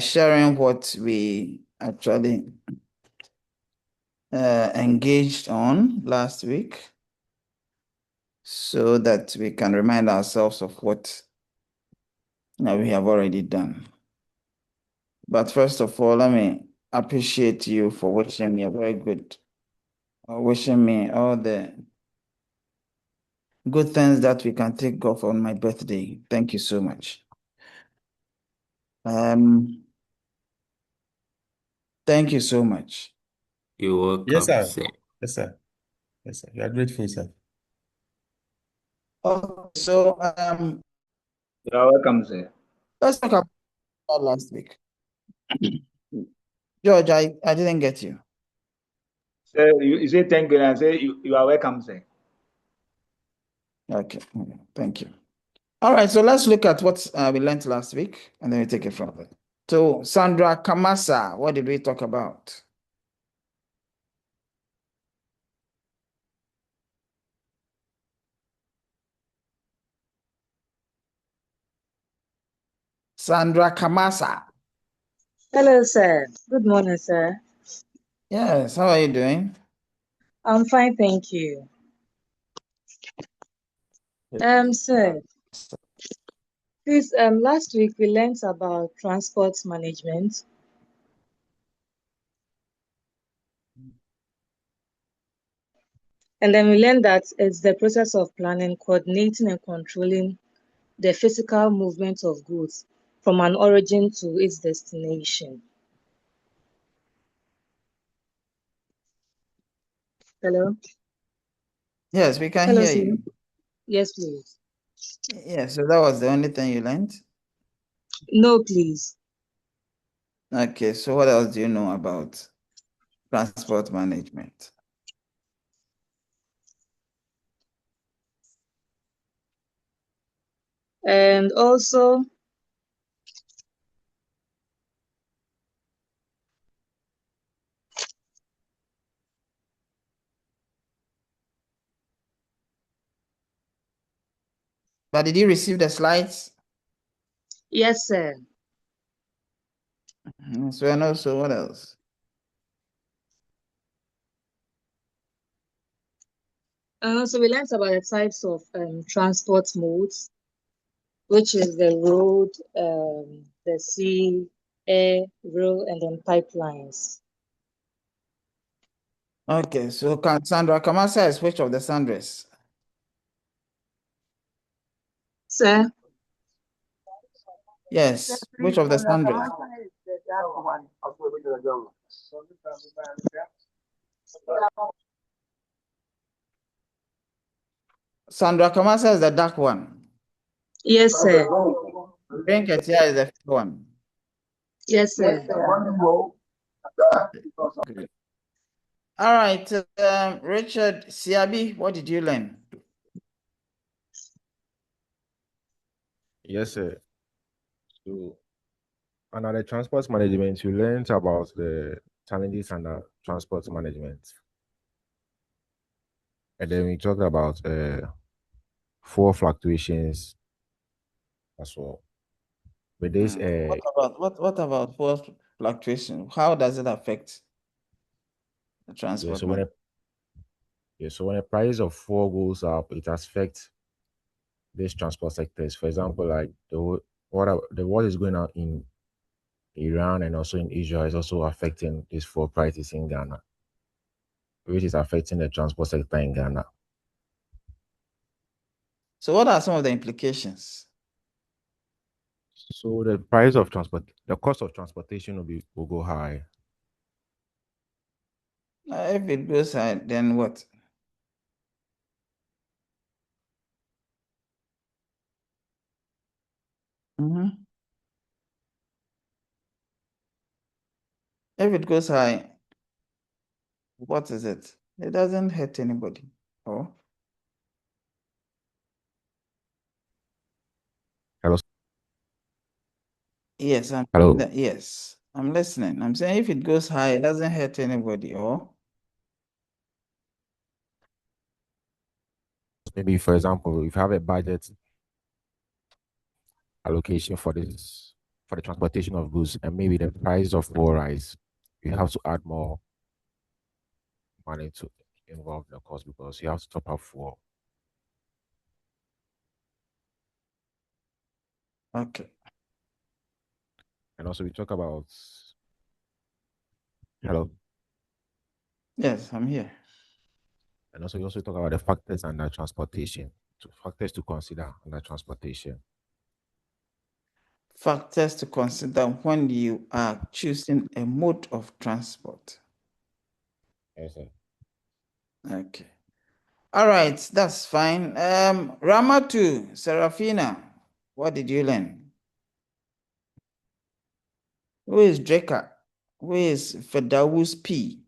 sharing what we actually engaged on last week so that we can remind ourselves of what we have already done. But first of all, let me appreciate you for wishing me a very good, wishing me all the good things that we can take off on my birthday. Thank you so much. Thank you so much. You're welcome, Yes, sir. sir. Yes, sir. Yes, sir. You are grateful, sir. Okay, so You are welcome, sir. let's talk about last week. George, I didn't get you. Sir, you say thank you, and I say you are welcome, sir. Okay, thank you. All right, so let's look at what we learned last week, and then we take it further. So, Sandra Kamasa, what did we talk about? Sandra Kamasa. Hello, sir. Good morning, sir. Yes, how are you doing? I'm fine, thank you. Sir, please, last week we learned about transport management. And then we learned that it's the process of planning, coordinating, and controlling the physical movement of goods from an origin to its destination. Hello? Yes, we can Hello, hear sir. you. Yes, please. Yeah, so that was the only thing you learned? No, please. Okay, so what else do you know about transport management? And also, But did you receive the slides? yes, sir. So and also what else? And also, we learned about the types of transport modes, which is the road, the sea, air, rail, and then pipelines. Okay, so Sandra Kamasa is which of the Sandras? Sir? Yes, which of the Sandras? Sandra Kamasa is the dark one. Yes, sir. Brinketia is the fifth one. Yes, sir. Good. All right, Richard Siabi, what did you learn? Yes, sir. So, under the transport management, you learned about the challenges under transport management. And then we talked about fuel fluctuations as well. With this, What about force fluctuation? How does it affect the yeah, transport? so when the price of fuel goes up, it affects these transport sectors. For example, like what is going on in Iran and also in Israel is also affecting these fuel prices in Ghana, which is affecting the transport sector in Ghana. So what are some of the implications? So the price of transport, the cost of transportation will go high. If it goes high, then what? If it goes high, what is it? It doesn't hurt anybody. Oh, Hello. yes, Hello. yes, I'm listening. I'm saying if it goes high, it doesn't hurt anybody. Oh, Maybe for example, if you have a budget allocation for the transportation of goods, and maybe the price of fuel rise, you have to add more money to involve the cost because you have to top up fuel. Okay. And also we talk about hello. Yes, I'm here. And also we also talk about the factors under transportation. Factors to consider under transportation. Factors to consider when you are choosing a mode of transport. Yes, sir. Okay. All right, that's fine. Ramatu, Serafina, what did you learn? Who is Dreka? Who is Fedawus P?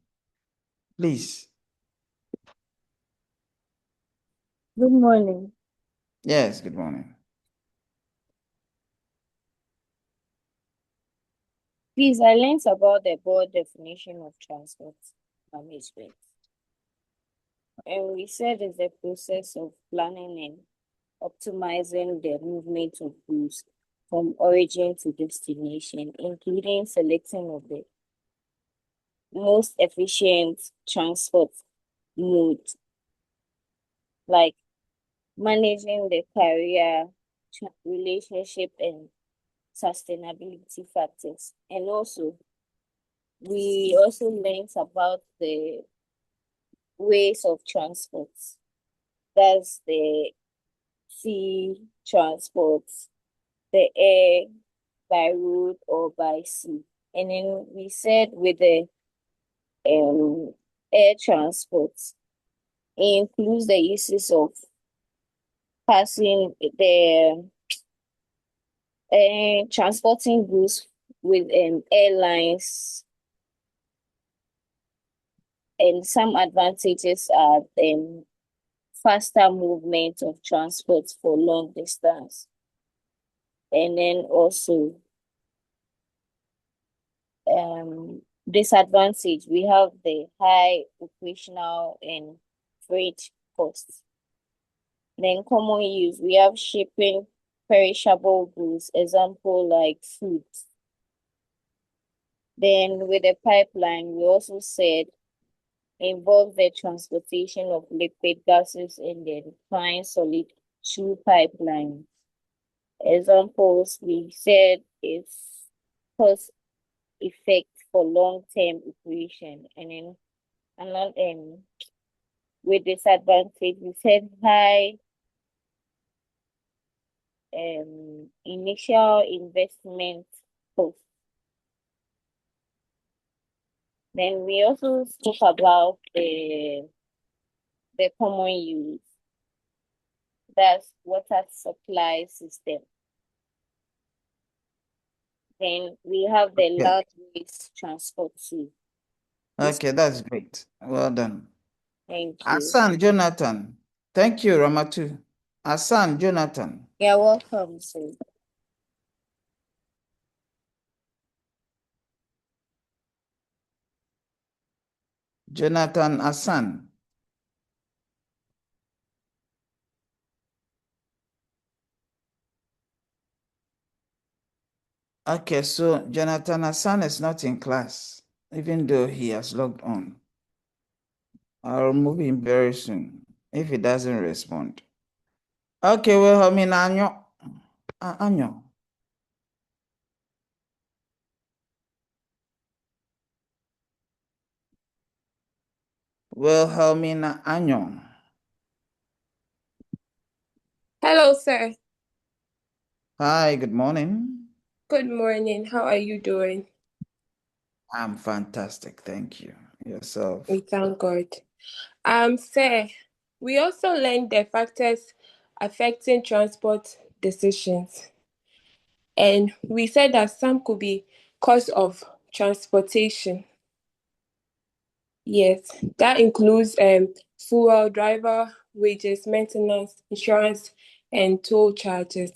Please. Good morning. Yes, good morning. Please, I learned about the broad definition of transport management. And we said it's the process of planning and optimizing the movement of goods from origin to destination, including selecting of the most efficient transport mode, like managing the carrier relationship and sustainability factors. And also, we also learned about the ways of transport. That's the sea transport, the air, by road or by sea. And then we said with the air transport, it includes the uses of passing the transporting goods with airlines, and some advantages are faster movement of transport for long distance. And then also disadvantage, we have the high operational and freight costs. Then common use, we have shipping perishable goods, example like food. Then with the pipeline, we also said involve the transportation of liquid gases and the refined solid through pipeline. Examples we said is cost effect for long-term operation, and then another with disadvantage we said high initial investment cost. Then we also spoke about the common use. That's water supply system. Then we have the Okay. land waste transport too. Okay, that's great. Well done. Thank you. Asan Jonathan. Thank you, Ramatu. Asan Jonathan. You're welcome, sir. Jonathan Asan. Okay, so Jonathan Asan is not in class, even though he has logged on. I'll remove him very soon if he doesn't respond. Okay, well, I mean, Anyo. Anyo. Wilhelmina Anyo. Hello, sir. Hi, good morning. Good morning. How are you doing? I'm fantastic, thank you. Yourself? We thank God. Sir, we also learned the factors affecting transport decisions. And we said that some could be cost of transportation. Yes, that includes fuel, driver wages, maintenance, insurance, and toll charges.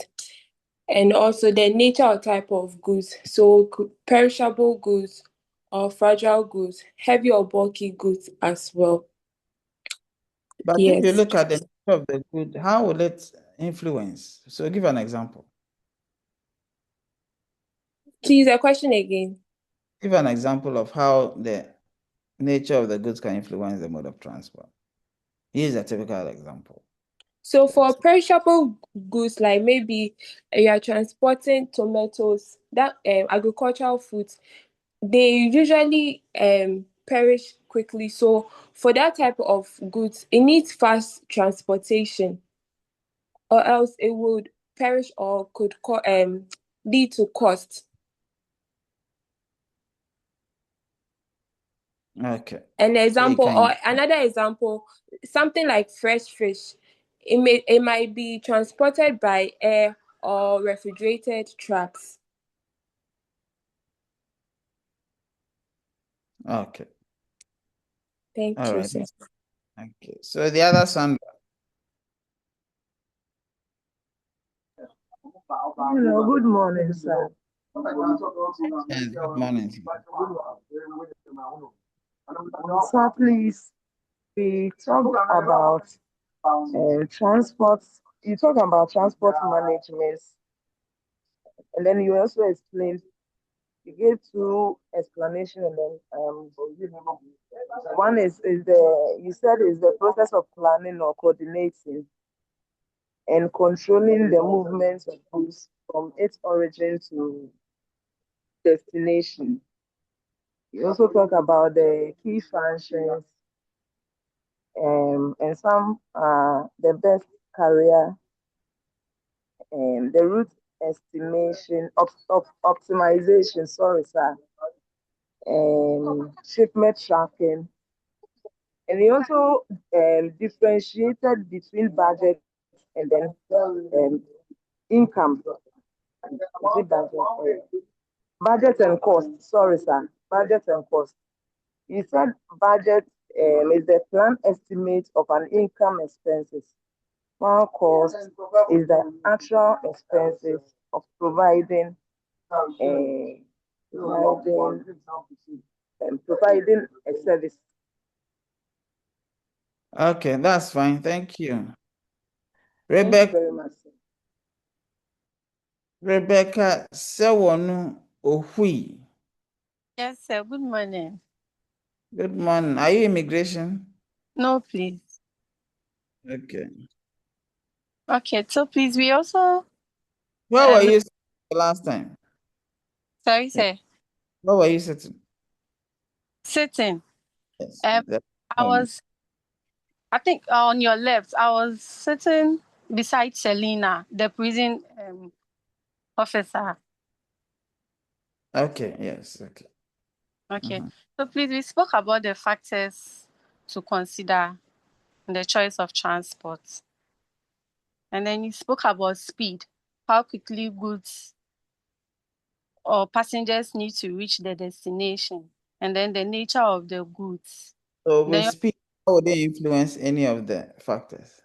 And also the nature or type of goods. So perishable goods or fragile goods, heavy or bulky goods as well. But if you Yes. look at the nature of the good, how will it influence? So give an example. Please, a question again. Give an example of how the nature of the goods can influence the mode of transport. Here's a typical example. So for perishable goods, like maybe you are transporting tomatoes, that agricultural foods, they usually perish quickly. So for that type of goods, it needs fast transportation, or else it would perish or could lead to cost. Okay. An example can- or another example, something like fresh fish, it might be transported by air or refrigerated trucks. Okay. Thank All you, right. sir. Okay. So the other Sandra. Hello, good morning, sir. Yes, good morning. Sir, please, we talk about transport. You talk about transport management, and then you also explained. You gave two explanations, and then one is the you said is the process of planning or coordinating and controlling the movements of goods from its origin to destination. You also talk about the key functions and some the best career and the route estimation, optimization, sorry, sir, and shipment tracking. And he also differentiated between budget and then income. Is it budget? Budget and cost. Sorry, sir. Budget and cost. You said budget is the planned estimate of an income expenses, while cost is the actual expenses of providing providing a service. Okay, that's fine. Thank you. Thank you very much, sir. Rebecca Sewonu Ohui. Yes, sir. Good morning. Good morning. Are you immigration? No, please. Okay. Okay, so please, we also. Where were you sitting the last time? Sorry, sir. Where were you sitting? Sitting. Yes. I was, I think on your left, I was sitting beside Selena, the prison officer. Okay, yes, okay. Okay. So please, we spoke about the factors to consider in the choice of transport. And then you spoke about speed, how quickly goods or passengers need to reach their destination, and then the nature of the goods. So with Then, speed, how would they influence any of the factors?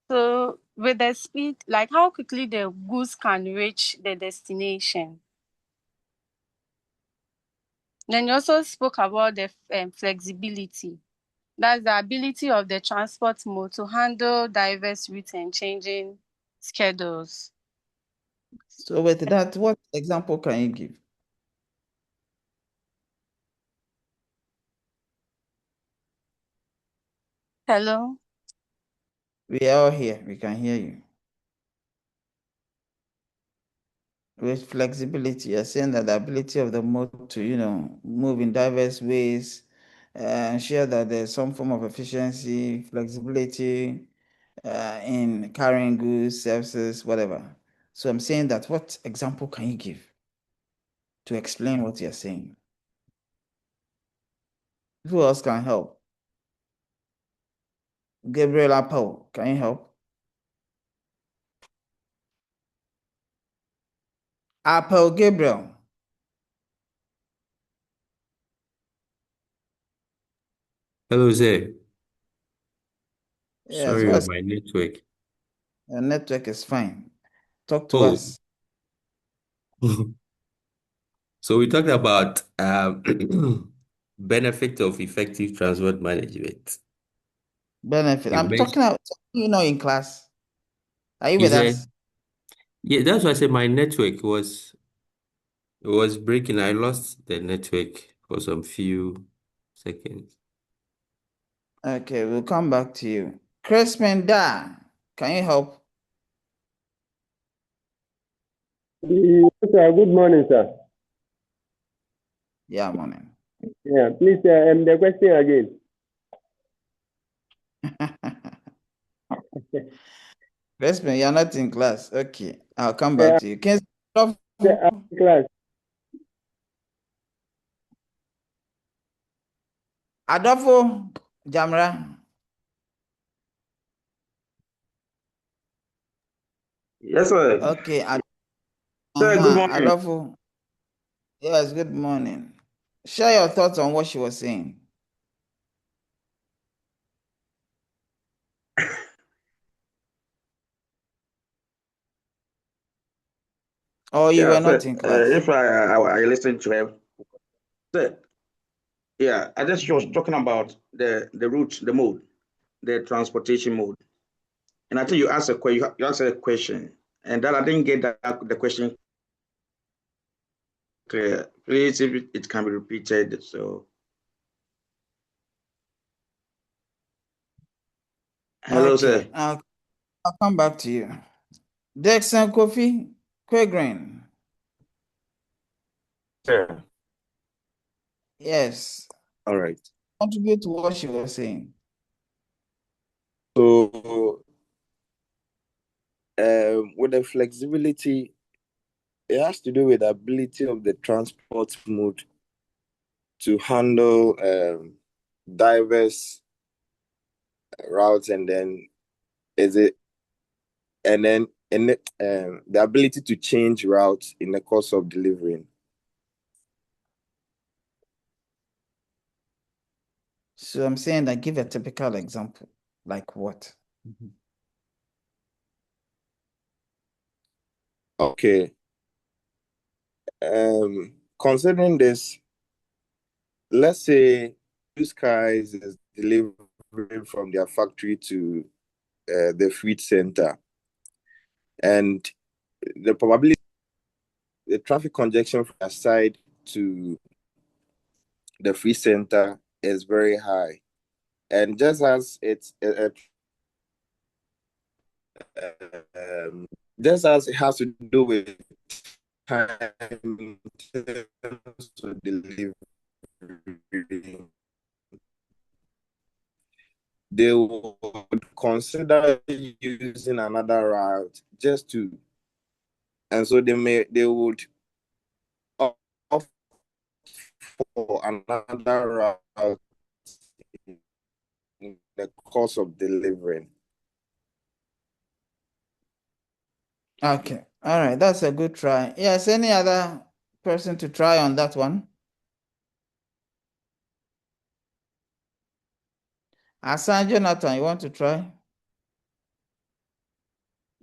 so with the speed, like how quickly the goods can reach the destination. Then you also spoke about the flexibility. That's the ability of the transport mode to handle diverse routes and changing schedules. So with that, what example can you give? Hello? We are all here. We can hear you. With flexibility, you're saying that the ability of the mode to, move in diverse ways, ensure that there's some form of efficiency, flexibility in carrying goods, services, whatever. So I'm saying that what example can you give to explain what you're saying? Who else can help? Gabriel Apple, can you help? Apple Gabriel. Hello, sir. Yes, Sorry of my network. your network is fine. Talk to Oh, us. so we talked about benefit of effective transport management. Benefit. You I'm mentioned, talking about, in class. Are you you with said, us? yeah, that's why I said my network was It was breaking. I lost the network for some few seconds. Okay, we'll come back to you. Crispin Da, can you help? Yes, sir. Good morning, sir. Yeah, morning. Yeah, please, the question again. Crispin, you're not in class. Okay, I'll come Yeah, back to you. Can class. Adolfo Jamra. Yes, sir. Okay, Sir, good morning. Adolfo. Yes, good morning. Share your thoughts on what she was saying. Oh, you Yeah, were not sir. in class. If I listen to her, sir, yeah, I just was talking about the route, the mode, the transportation mode, and I think you asked you answered a question, and that I didn't get the question clear. Please, if it can be repeated, so. Hello, Okay, sir. I'll come back to you. Dexon Kofi Quegrin. Sure. Yes. All right. Contribute to what she was saying. So, with the flexibility, it has to do with the ability of the transport mode to handle diverse routes, and then is it the ability to change routes in the course of delivering. So I'm saying that give a typical example. Like what? Okay. Considering this, let's say Skies is delivering from their factory to the freight center, and the probability, the traffic congestion from their side to the freight center is very high. And just as just as it has to do with time in terms of delivery, they would consider using another route just to, and so they would opt for another route in the course of delivering. Okay. All right. That's a good try. Yes. Any other person to try on that one? Asan Jonathan, you want to try?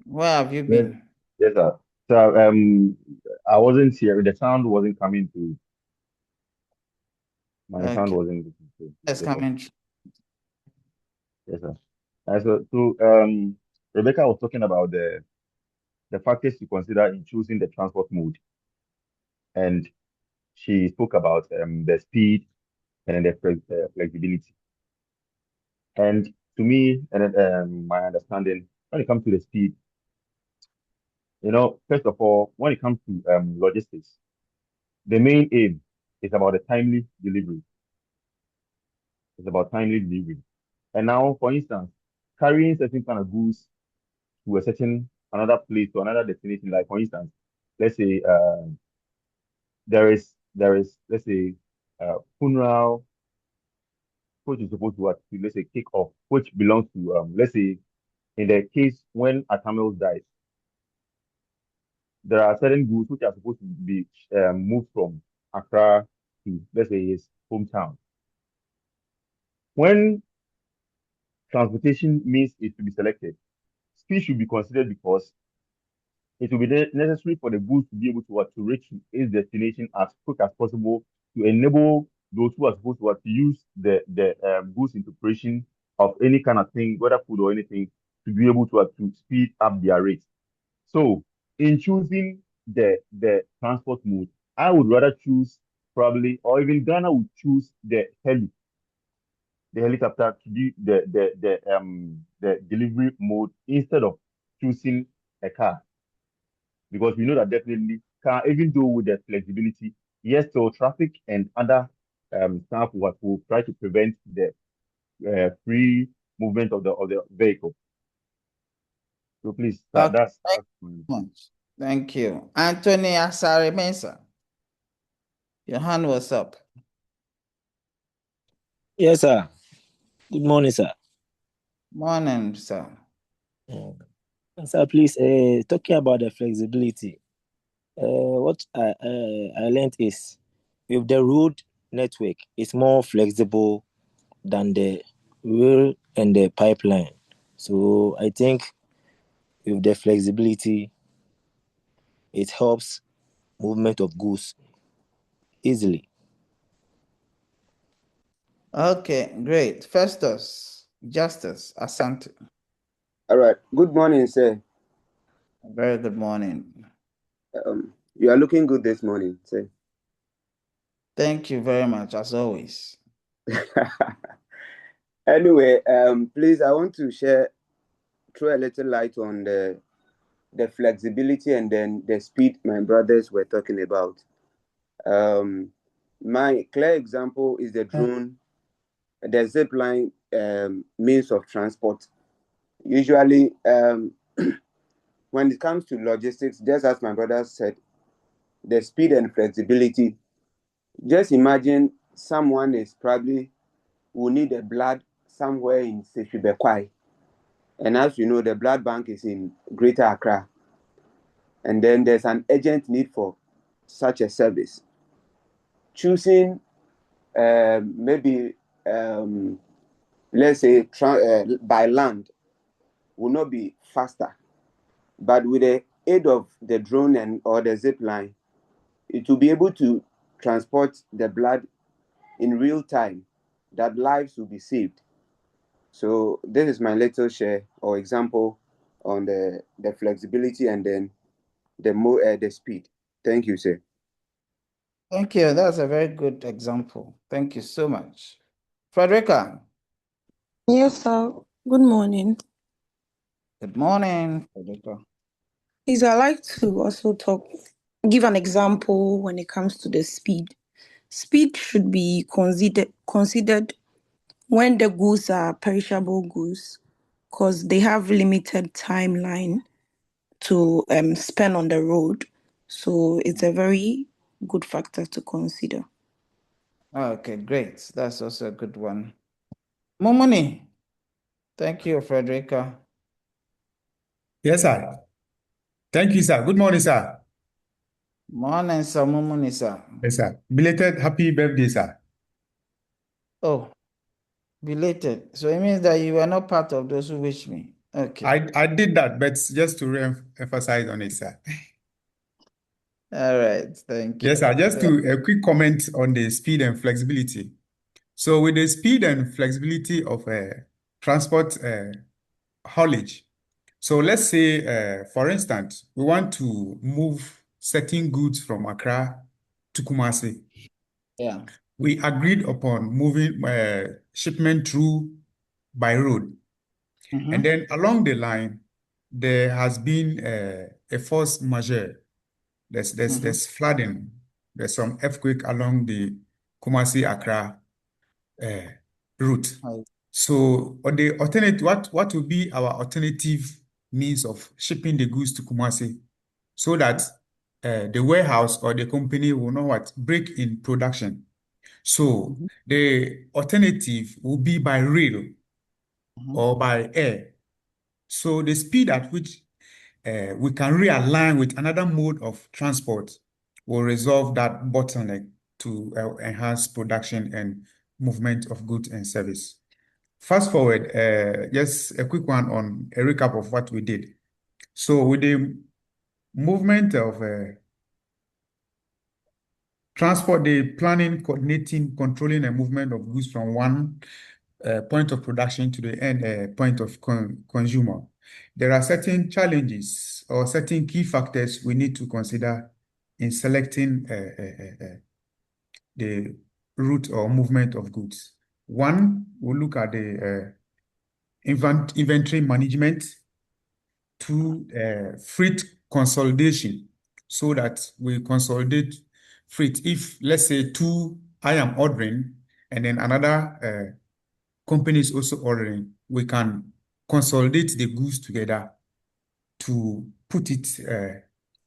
Where have you Yes, been? yes, sir. So I wasn't here. The sound wasn't coming through. My sound Okay. wasn't getting through. Let's Yes, come sir. in. Yes, sir. Rebecca was talking about the factors to consider in choosing the transport mode, and she spoke about the speed and then the flexibility. And to me, and my understanding, when it comes to the speed, first of all, when it comes to logistics, the main aim is about the timely delivery. It's about timely delivery. And now, for instance, carrying certain kind of goods to a certain another place to another destination, like for instance, let's say there is let's say funeral which is supposed to what to, let's say kick off, which belongs to let's say in the case when Atamel dies, there are certain goods which are supposed to be moved from Accra to let's say his hometown. When transportation means is to be selected, speed should be considered because it will be necessary for the goods to be able to, to reach its destination as quick as possible to enable those who are supposed to, to use the goods in preparation of any kind of thing, whether food or anything, to be able to speed up their rate. So, in choosing the transport mode, I would rather choose probably, or even Ghana would choose the helicopter to do the delivery mode instead of choosing a car, because we know that definitely car, even though with the flexibility, yes, so traffic and other stuff what will try to prevent the free movement of the vehicle. So please, Okay, that's thank you much. Thank you. Anthony Asare Mensah, your hand was up. Yes, sir. Good morning, sir. Morning, sir. Sir, please, talking about the flexibility, what I learned is with the road network, it's more flexible than the rail and the pipeline. So I think with the flexibility, it helps movement of goods easily. Okay, great. Justice Asante. All right. Good morning, sir. Very good morning. You are looking good this morning, sir. Thank you very much, as always. Anyway, please, I want to throw a little light on the flexibility and then the speed my brothers were talking about. My clear example is the drone, the zip line means of transport. Usually, when it comes to logistics, just as my brother said, the speed and flexibility. Just imagine someone is probably will need a blood somewhere in Sefibekwa. And as you know, the blood bank is in Greater Accra. And then there's an urgent need for such a service. Choosing maybe, let's say, by land will not be faster. But with the aid of the drone or the zip line, it will be able to transport the blood in real time, that lives will be saved. So this is my little share or example on the flexibility and then the speed. Thank you, sir. Thank you. That's a very good example. Thank you so much. Frederica. Yes, sir. Good morning. Good morning, Frederica. Please, I'd like to also give an example when it comes to the speed. Speed should be considered when the goods are perishable goods, because they have limited timeline to spend on the road. So it's a very good factor to consider. Okay, great. That's also a good one. Momoni. Thank you, Frederica. Yes, sir. Thank you, sir. Good morning, sir. Morning, sir. Momoni, sir. Yes, sir. Belated happy birthday, sir. Oh, belated. So it means that you were not part of those who wished me. Okay. I did that, but just to re-emphasize on it, sir. All right. Thank you. Yes, sir. Just a quick comment on the speed and flexibility. So with the speed and flexibility of transport haulage, so let's say, for instance, we want to move certain goods from Accra to Kumasi. Yeah. We agreed upon moving shipment through by road. And then along the line, there has been a force majeure. There's flooding. There's some earthquake along the Kumasi-Accra route. So on the alternate, what will be our alternative means of shipping the goods to Kumasi so that the warehouse or the company will not break in production? So the alternative will be by rail or by air. So the speed at which we can realign with another mode of transport will resolve that bottleneck to enhance production and movement of goods and service. Fast forward, just a quick one on a recap of what we did. So with the movement of transport, the planning, coordinating, controlling, and movement of goods from one point of production to the end point of consumer, there are certain challenges or certain key factors we need to consider in selecting the route or movement of goods. One, we'll look at the inventory management. Two, freight consolidation, so that we consolidate freight. If, let's say, I am ordering and then another company is also ordering, we can consolidate the goods together to put it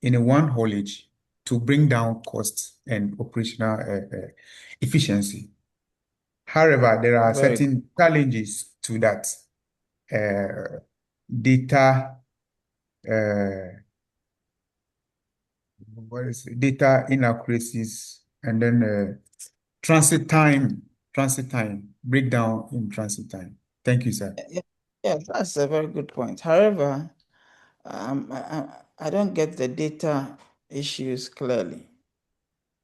in a one haulage to bring down costs and operational efficiency. However, there are Very certain challenges to that. Data, data inaccuracies, and then transit time, breakdown in transit time. Thank you, sir. Yeah, that's a very good point. However, I don't get the data issues clearly.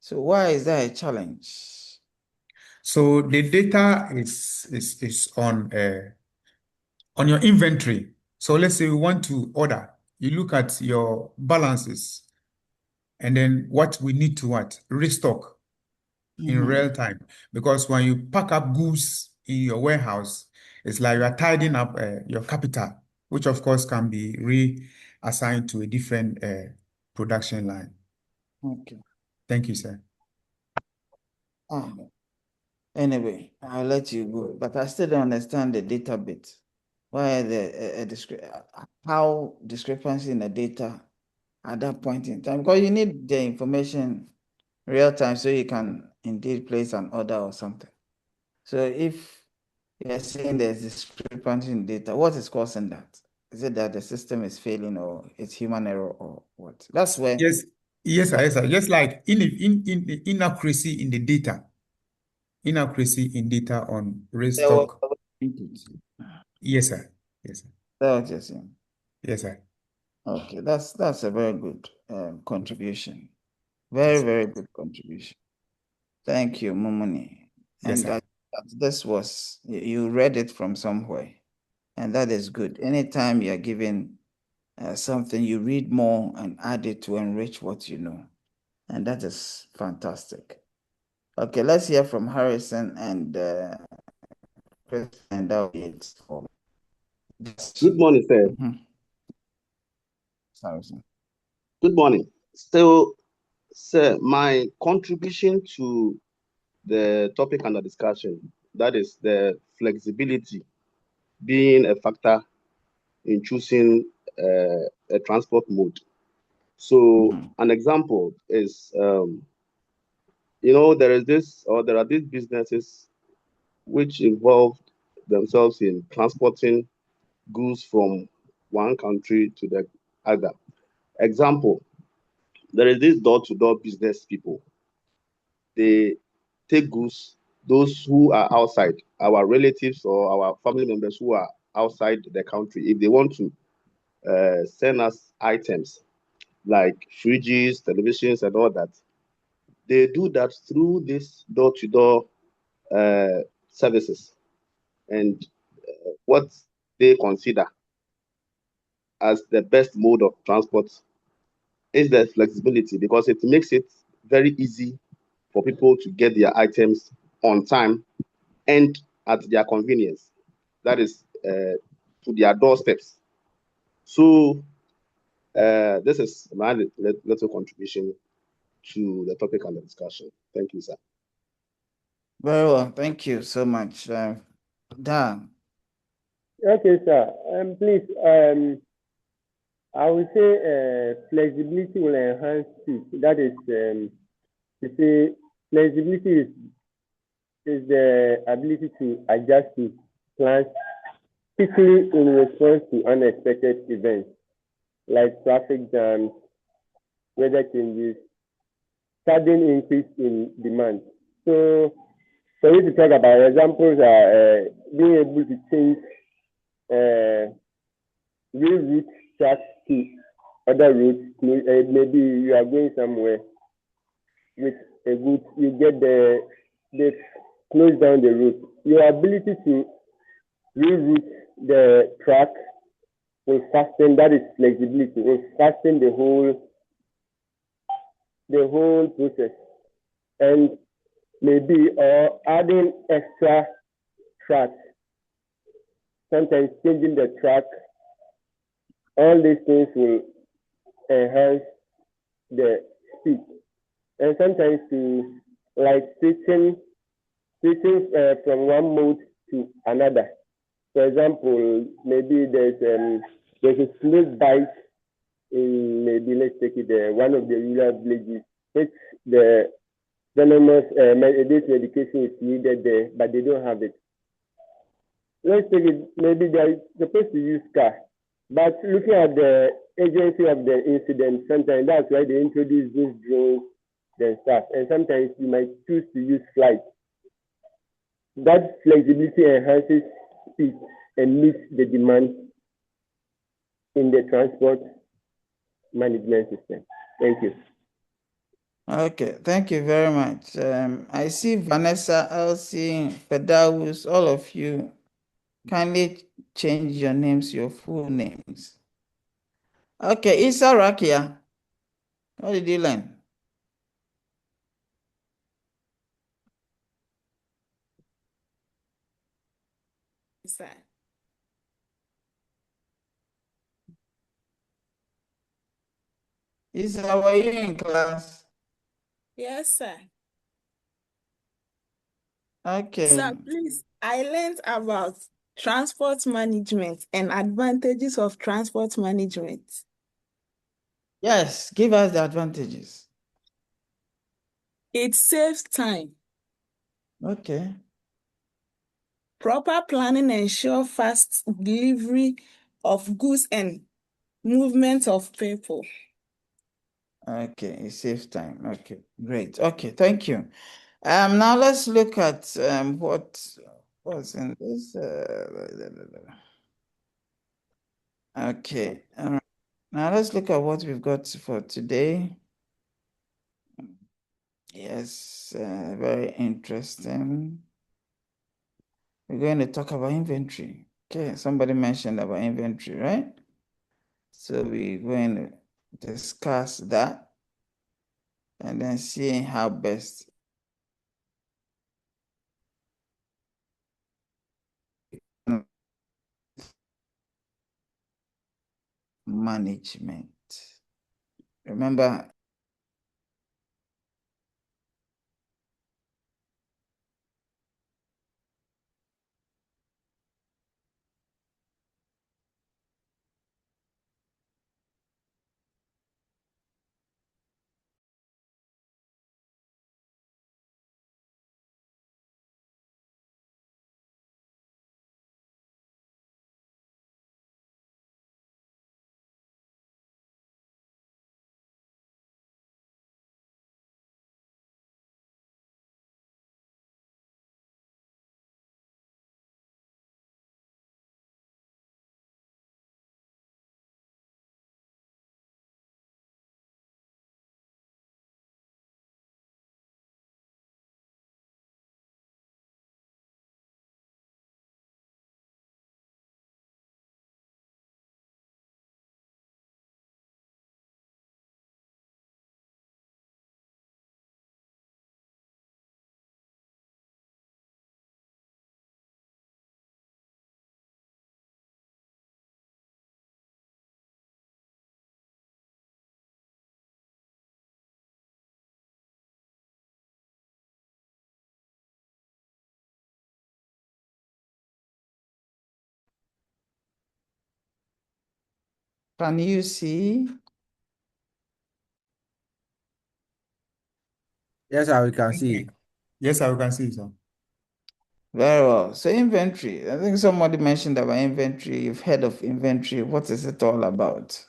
So why is that a challenge? So the data is on your inventory. So let's say we want to order. You look at your balances, and then what we need to restock in real time. Because when you pack up goods in your warehouse, it's like you are tidying up your capital, which of course can be reassigned to a different production line. Okay. Thank you, sir. Anyway, I'll let you go, but I still don't understand the data bit. Why how discrepancy in the data at that point in time? Because you need the information real time so you can indeed place an order or something. So if you're saying there's discrepancy in data, what is causing that? Is it that the system is failing or it's human error or what? That's where. Yes, sir. Just like inaccuracy in the data. Inaccuracy in data on restock. Yes, sir. Yes, sir. That's what you're saying. Yes, sir. Okay, that's a very good contribution. Very good contribution. Thank you, Mumuni. Yes, And sir. this was, you read it from somewhere, and that is good. Anytime you're given something, you read more and add it to enrich what you know. And that is fantastic. Okay, let's hear from Harrison and Chris, and that will be it. Good morning, sir. Harrison. Good morning. So, sir, my contribution to the topic under discussion, that is the flexibility being a factor in choosing a transport mode. So, an example is, there are these businesses which involve themselves in transporting goods from one country to the other. Example, there is this door-to-door business people. They take goods, those who are outside, our relatives or our family members who are outside the country, if they want to send us items like fridges, televisions, and all that, they do that through this door-to-door services. And what they consider as the best mode of transport is the flexibility, because it makes it very easy for people to get their items on time and at their convenience. That is to their doorsteps. So this is my little contribution to the topic under discussion. Thank you, sir. Very well. Thank you so much. Dan. Okay, sir. Please, I would say flexibility will enhance speed. That is, to say flexibility is the ability to adjust to plans quickly in response to unexpected events like traffic jams, weather changes, sudden increase in demand. So, for you to talk about examples are being able to change reroute tracks to other routes. Maybe you are going somewhere with a good, you get they close down the route. Your ability to reroute the track will fasten, that is flexibility, will fasten the whole the whole process, and maybe or adding extra tracks, sometimes changing the track. All these things will enhance the speed, and sometimes to like switching from one mode to another. For example, maybe there's a snake bite in, maybe let's take it one of the rural villages, which the venomous this medication is needed there, but they don't have it. Let's take it, maybe they're supposed to use car, but looking at the agency of the incident, sometimes that's why they introduce these drones and stuff, and sometimes you might choose to use flight. That flexibility enhances speed and meets the demand in the transport management system. Thank you. Okay, thank you very much. I see Vanessa, Elsie, Fedawus, all of you. Kindly change your names, your full names. Okay, Isa Rakia, what did you learn? Sir. Isa, were you in class? Yes, sir. Okay. Sir, please, I learned about transport management and advantages of transport management. Yes, give us the advantages. It saves time. Okay. Proper planning ensures fast delivery of goods and movement of people. Okay, it saves time. Okay, great. Okay, thank you. Now let's look at what's in this. Okay, all right. Now let's look at what we've got for today. Yes, very interesting. We're going to talk about inventory. Okay, somebody mentioned about inventory, right? So we're going to discuss that and then seeing how best management. Remember, can you see? Yes, sir, we can see. Yes, I can see, sir. Very well. So inventory, I think somebody mentioned about inventory. You've heard of inventory. What is it all about?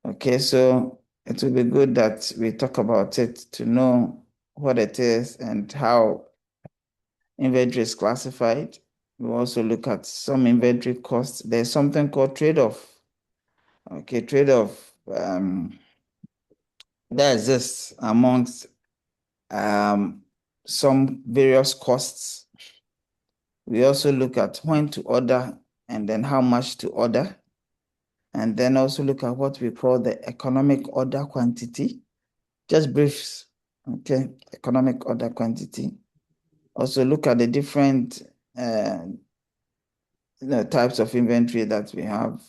Okay, so it will be good that we talk about it to know what it is and how inventory is classified. We also look at some inventory costs. There's something called trade-off. Okay, trade-off that exists amongst some various costs. We also look at when to order and then how much to order. And then also look at what we call the economic order quantity. Just briefs. Okay, economic order quantity. Also look at the different types of inventory that we have.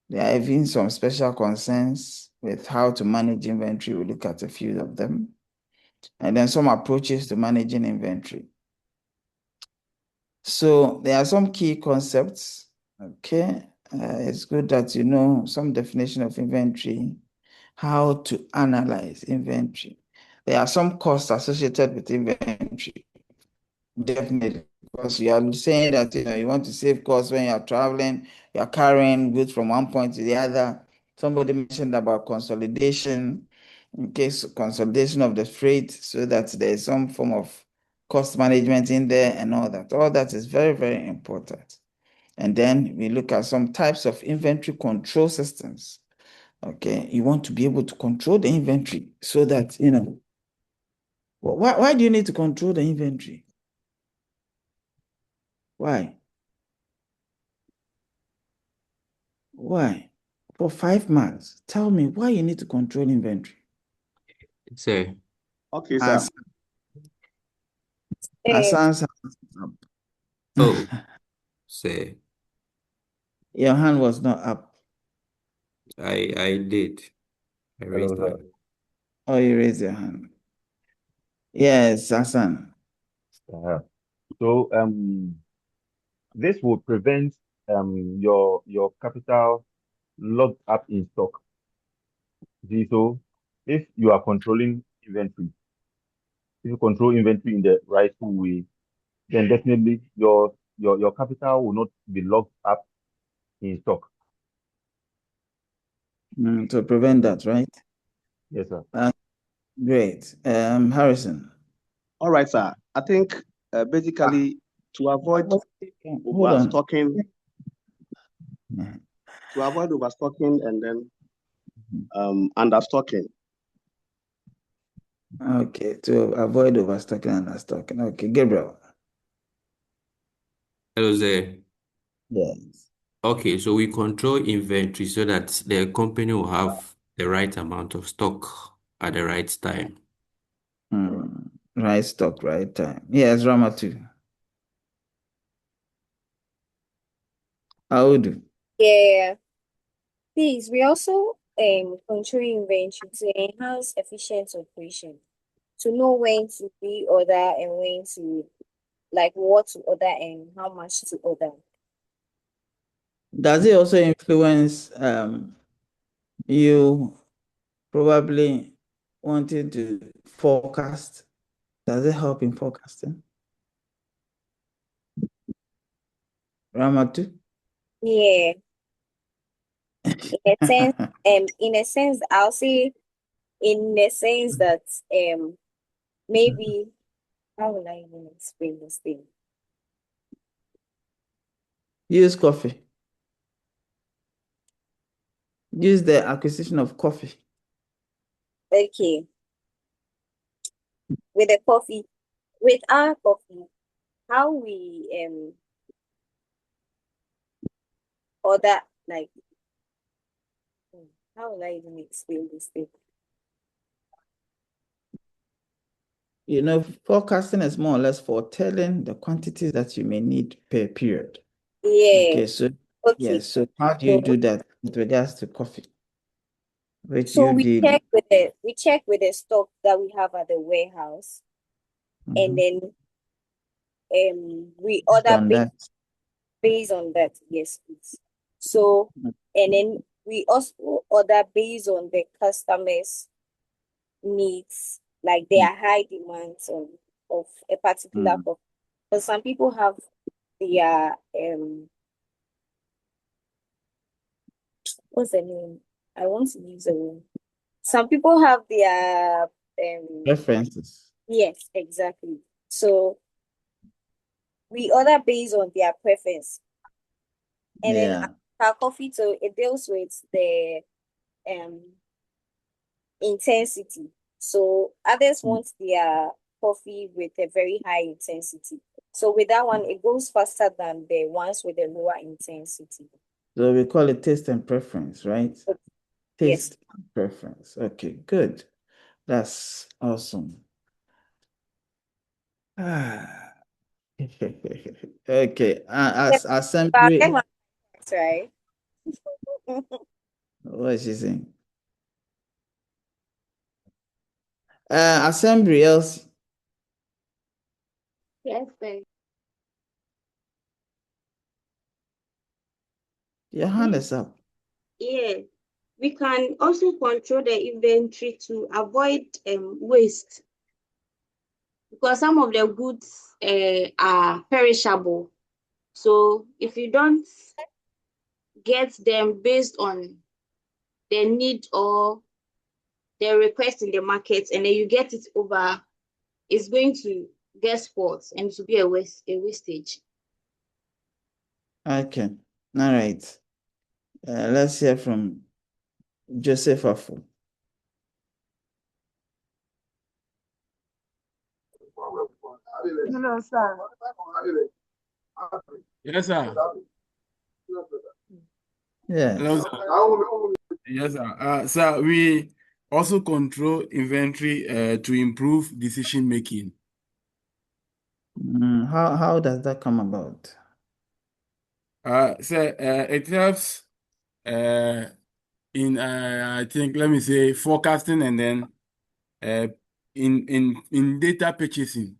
There are even some special concerns with how to manage inventory. We look at a few of them. And then some approaches to managing inventory. So there are some key concepts. Okay, it's good that you know some definition of inventory, how to analyze inventory. There are some costs associated with inventory. Definitely, because you are saying that you want to save costs when you are traveling, you are carrying goods from one point to the other. Somebody mentioned about consolidation, in case consolidation of the freight, so that there is some form of cost management in there and all that. All that is very, very important. And then we look at some types of inventory control systems. Okay, you want to be able to control the inventory so that, why do you need to control the inventory? Why? Why? For 5 months. Tell me why you need to control inventory. Say, Okay, sir. Hassan, oh, say, your hand was not up. I did. I Hello, raised my sir. hand. Oh, you raised your hand. Yes, Hassan. So this will prevent your capital locked up in stock. See, so if you are controlling inventory, if you control inventory in the rightful way, then definitely your capital will not be locked up in stock. To prevent that, right? Yes, sir. Great. Harrison. All right, sir. I think basically to avoid Hold on. overstocking, and then understocking. Okay, to avoid overstocking and understocking. Okay, Gabriel. Hello there. Yes. Okay, so we control inventory so that the company will have the right amount of stock at the right time. Right stock, right time. Yes, Ramatu. How would you? Yeah. Please, we also control inventory to enhance efficient operation, to know when to pre-order and when to, like, what to order and how much to order. Does it also influence you probably wanting to forecast? Does it help in forecasting? Ramatu? Yeah. In a sense, I'll say in a sense that maybe how will I even explain this thing? Use coffee. Use the acquisition of coffee. Okay. With the coffee, with our coffee, how we order, like, how will I even explain this thing? Forecasting is more or less foretelling the quantities that you may need per period. Yeah. Okay, so Okay. yes, so how do you do that with regards to coffee? Which So you we did. check with the stock that we have at the warehouse, and then we order based on that. Yes, please. So and then we also order based on the customers' needs, like their high demands of a particular coffee. Because some people have their what's the name? I want to use a name. Some people have their preferences. Yes, exactly. So we order based on their preference. And then our coffee, so it deals with the intensity. So others want their coffee with a very high intensity. So with that one, it goes faster than the ones with a lower intensity. So we call it taste and preference, right? Okay. Taste and preference. Okay, good. That's awesome. Ah. Okay. As assembly. That's right. What is she saying? Assembly else. Yes, sir. Your hand is up. Yeah. We can also control the inventory to avoid waste because some of the goods are perishable. So if you don't get them based on the need or the request in the market, and then you get it over, it's going to get spoiled and to be a wastage. Okay. All right. Let's hear from Joseph Afu. Hello, sir. Yes, sir. Yes. Hello, sir. Yes, sir. Sir, we also control inventory to improve decision making. How does that come about? Sir, it helps in I think let me say forecasting and then in data purchasing.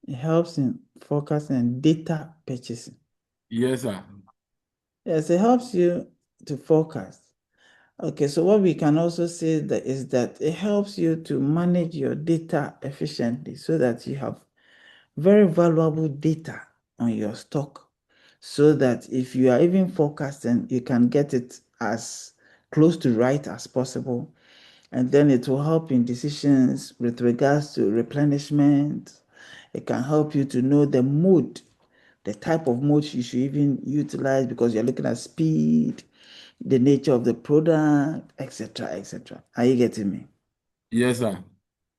It helps in forecasting and data purchasing. Yes, sir. Yes, it helps you to forecast. Okay, so what we can also say that is that it helps you to manage your data efficiently so that you have very valuable data on your stock so that if you are even forecasting, you can get it as close to right as possible. And then it will help in decisions with regards to replenishment. It can help you to know the mode, the type of mode you should even utilize because you're looking at speed, the nature of the product, etc., etc. Are you getting me? Yes, sir.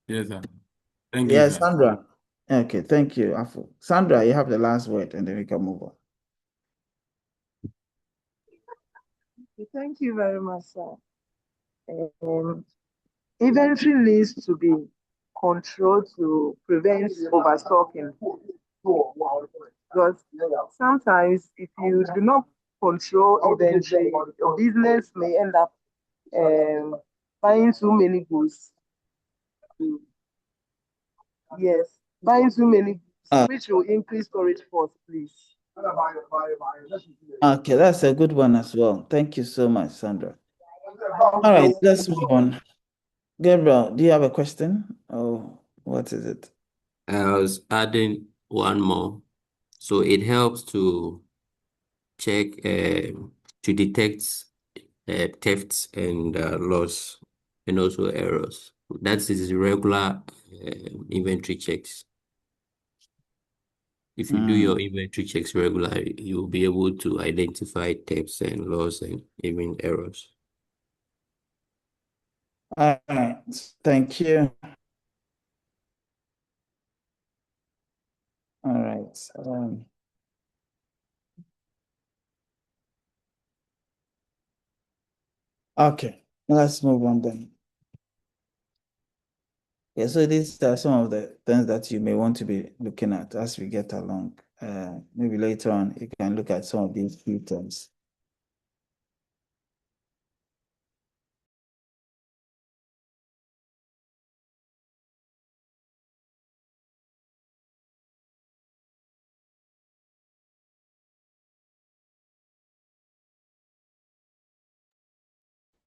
Yes, sir. Thank you, Yes, sir. Sandra. Okay, thank you, Afu. Sandra, you have the last word, and then we can move on. Thank you very much, sir. Inventory needs to be controlled to prevent overstocking. Because sometimes if you do not control inventory, your business may end up buying too many goods. Yes, buying too many goods, which will increase storage costs, please. Okay, that's a good one as well. Thank you so much, Sandra. All right, let's move on. Gabriel, do you have a question? Oh, what is it? I was adding one more. So it helps to check, to detect thefts and loss and also errors. That is regular inventory checks. If you do your inventory checks regularly, you'll be able to identify thefts and loss and even errors. All right, thank you. All right. Okay, let's move on then. Yeah, so these are some of the things that you may want to be looking at as we get along. Maybe later on, you can look at some of these key terms.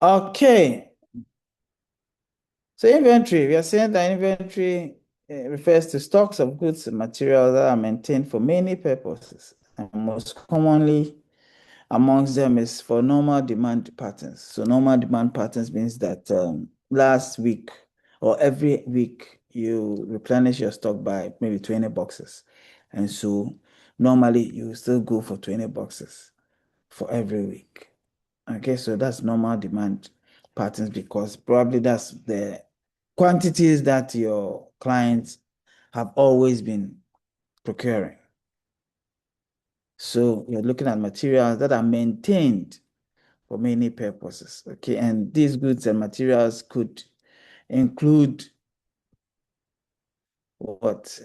Okay. So inventory, we are saying that inventory refers to stocks of goods and materials that are maintained for many purposes. And most commonly amongst them is for normal demand patterns. So normal demand patterns means that last week or every week you replenish your stock by maybe 20 boxes. And so normally you still go for 20 boxes for every week. Okay, so that's normal demand patterns because probably that's the quantities that your clients have always been procuring. So you're looking at materials that are maintained for many purposes. Okay, and these goods and materials could include what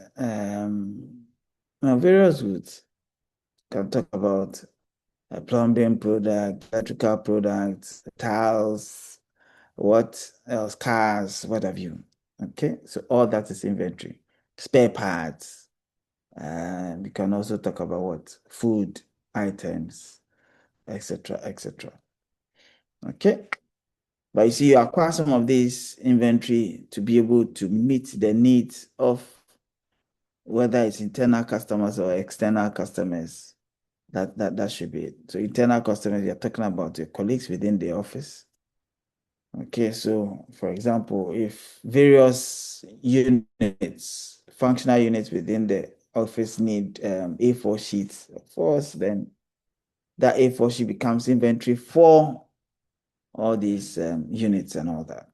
various goods. Can talk about plumbing products, electrical products, tiles, what else, cars, what have you. Okay, so all that is inventory. Spare parts. We can also talk about what food items, etc., etc. Okay, but you see, you acquire some of this inventory to be able to meet the needs of whether it's internal customers or external customers. That should be it. So internal customers, you're talking about your colleagues within the office. Okay, so for example, if various units, functional units within the office need A4 sheets, of course, then that A4 sheet becomes inventory for all these units and all that.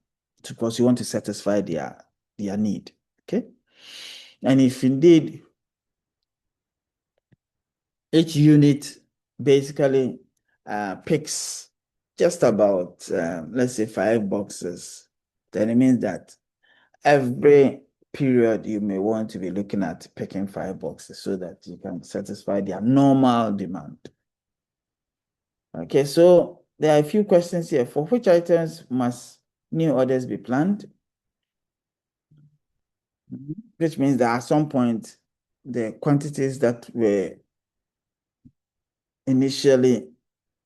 Because you want to satisfy their need. Okay. And if indeed each unit basically picks just about, let's say, 5 boxes, then it means that every period you may want to be looking at picking 5 boxes so that you can satisfy their normal demand. Okay, so there are a few questions here. For which items must new orders be planned? Which means that at some point, the quantities that were initially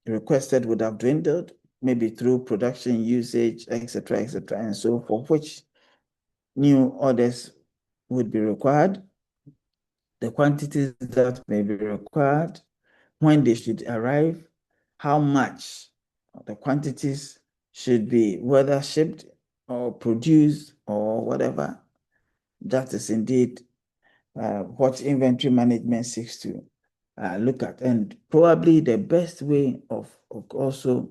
requested would have dwindled, maybe through production usage, etc., etc. And so for which new orders would be required, the quantities that may be required, when they should arrive, how much the quantities should be, whether shipped or produced or whatever. That is indeed what inventory management seeks to look at. And probably the best way of also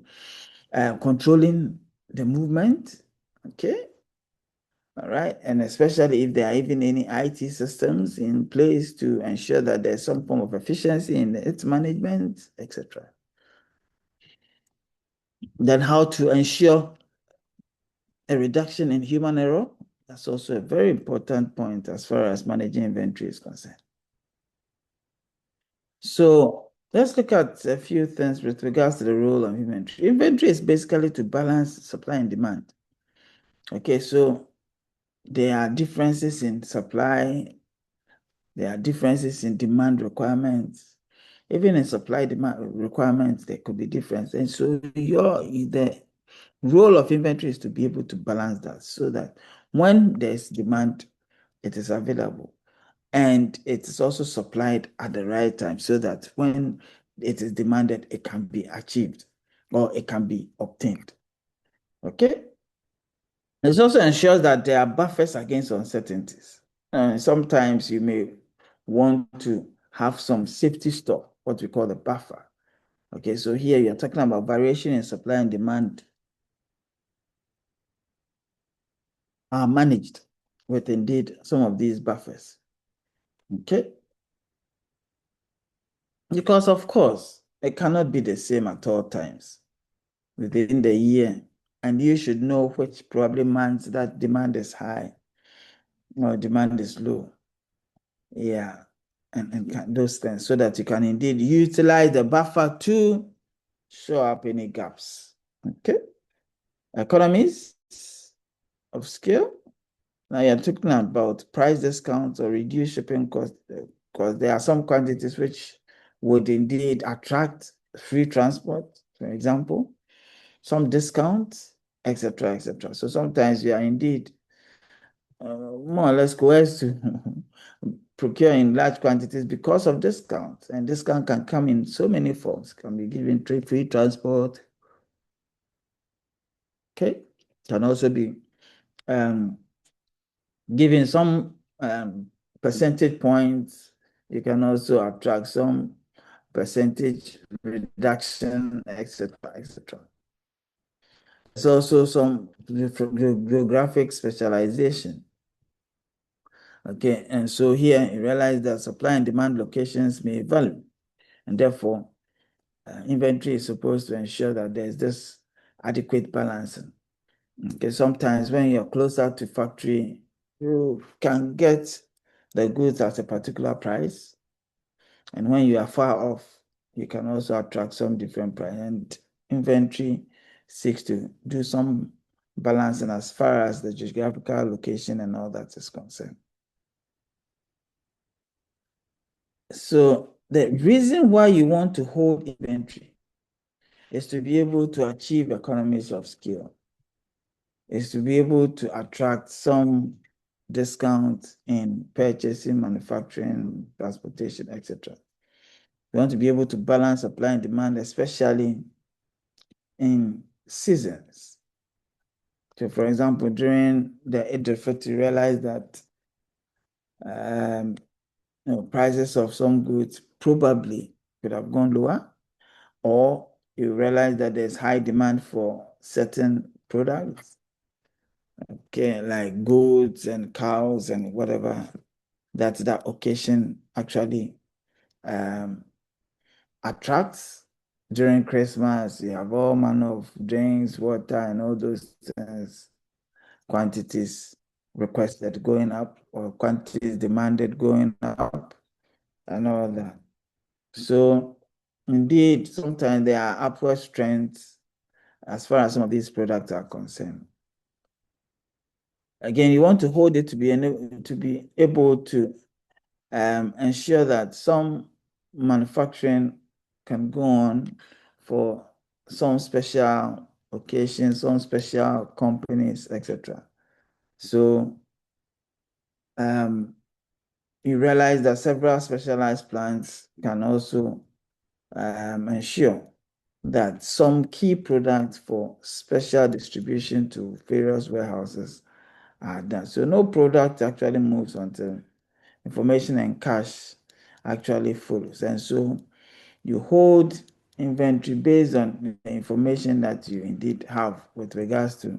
controlling the movement, okay? All right, and especially if there are even any IT systems in place to ensure that there's some form of efficiency in its management, etc. Then how to ensure a reduction in human error. That's also a very important point as far as managing inventory is concerned. So let's look at a few things with regards to the role of inventory. Inventory is basically to balance supply and demand. Okay, so there are differences in supply, there are differences in demand requirements. Even in supply demand requirements, there could be difference. And so the role of inventory is to be able to balance that so that when there's demand, it is available. And it is also supplied at the right time so that when it is demanded, it can be achieved or it can be obtained. Okay? It also ensures that there are buffers against uncertainties. Sometimes you may want to have some safety stock, what we call the buffer. Okay, so here you're talking about variation in supply and demand are managed with indeed some of these buffers. Okay? Because of course, it cannot be the same at all times within the year. And you should know which probably months that demand is high or demand is low. Yeah, and those things so that you can indeed utilize the buffer to show up any gaps. Okay? Economies of scale. Now you're talking about price discounts or reduced shipping costs because there are some quantities which would indeed attract free transport, for example, some discounts, etc., etc. So sometimes you are indeed more or less coerced to procure in large quantities because of discounts. And discount can come in so many forms. Can be given free transport. Okay, can also be given some percentage points. You can also attract some percentage reduction, etc., etc. There's also some geographic specialization. Okay, and so here you realize that supply and demand locations may vary, and therefore inventory is supposed to ensure that there's this adequate balancing. Okay, sometimes when you're closer to factory, you can get the goods at a particular price. And when you are far off, you can also attract some different price. And inventory seeks to do some balancing as far as the geographical location and all that is concerned. So the reason why you want to hold inventory is to be able to achieve economies of scale, is to be able to attract some discount in purchasing, manufacturing, transportation, etc. You want to be able to balance supply and demand, especially in seasons. So, for example, during the Eid al-Fitr, you realize that prices of some goods probably could have gone lower, or you realize that there's high demand for certain products, okay, like goats and cows and whatever that occasion actually attracts. During Christmas, you have all manner of drinks, water, and all those things, quantities requested going up or quantities demanded going up and all that. So indeed, sometimes there are upward trends as far as some of these products are concerned. Again, you want to hold it to be able to ensure that some manufacturing can go on for some special occasions, some special companies, etc. So you realize that several specialized plants can also ensure that some key products for special distribution to various warehouses are done. So no product actually moves until information and cash actually follows. And so you hold inventory based on the information that you indeed have with regards to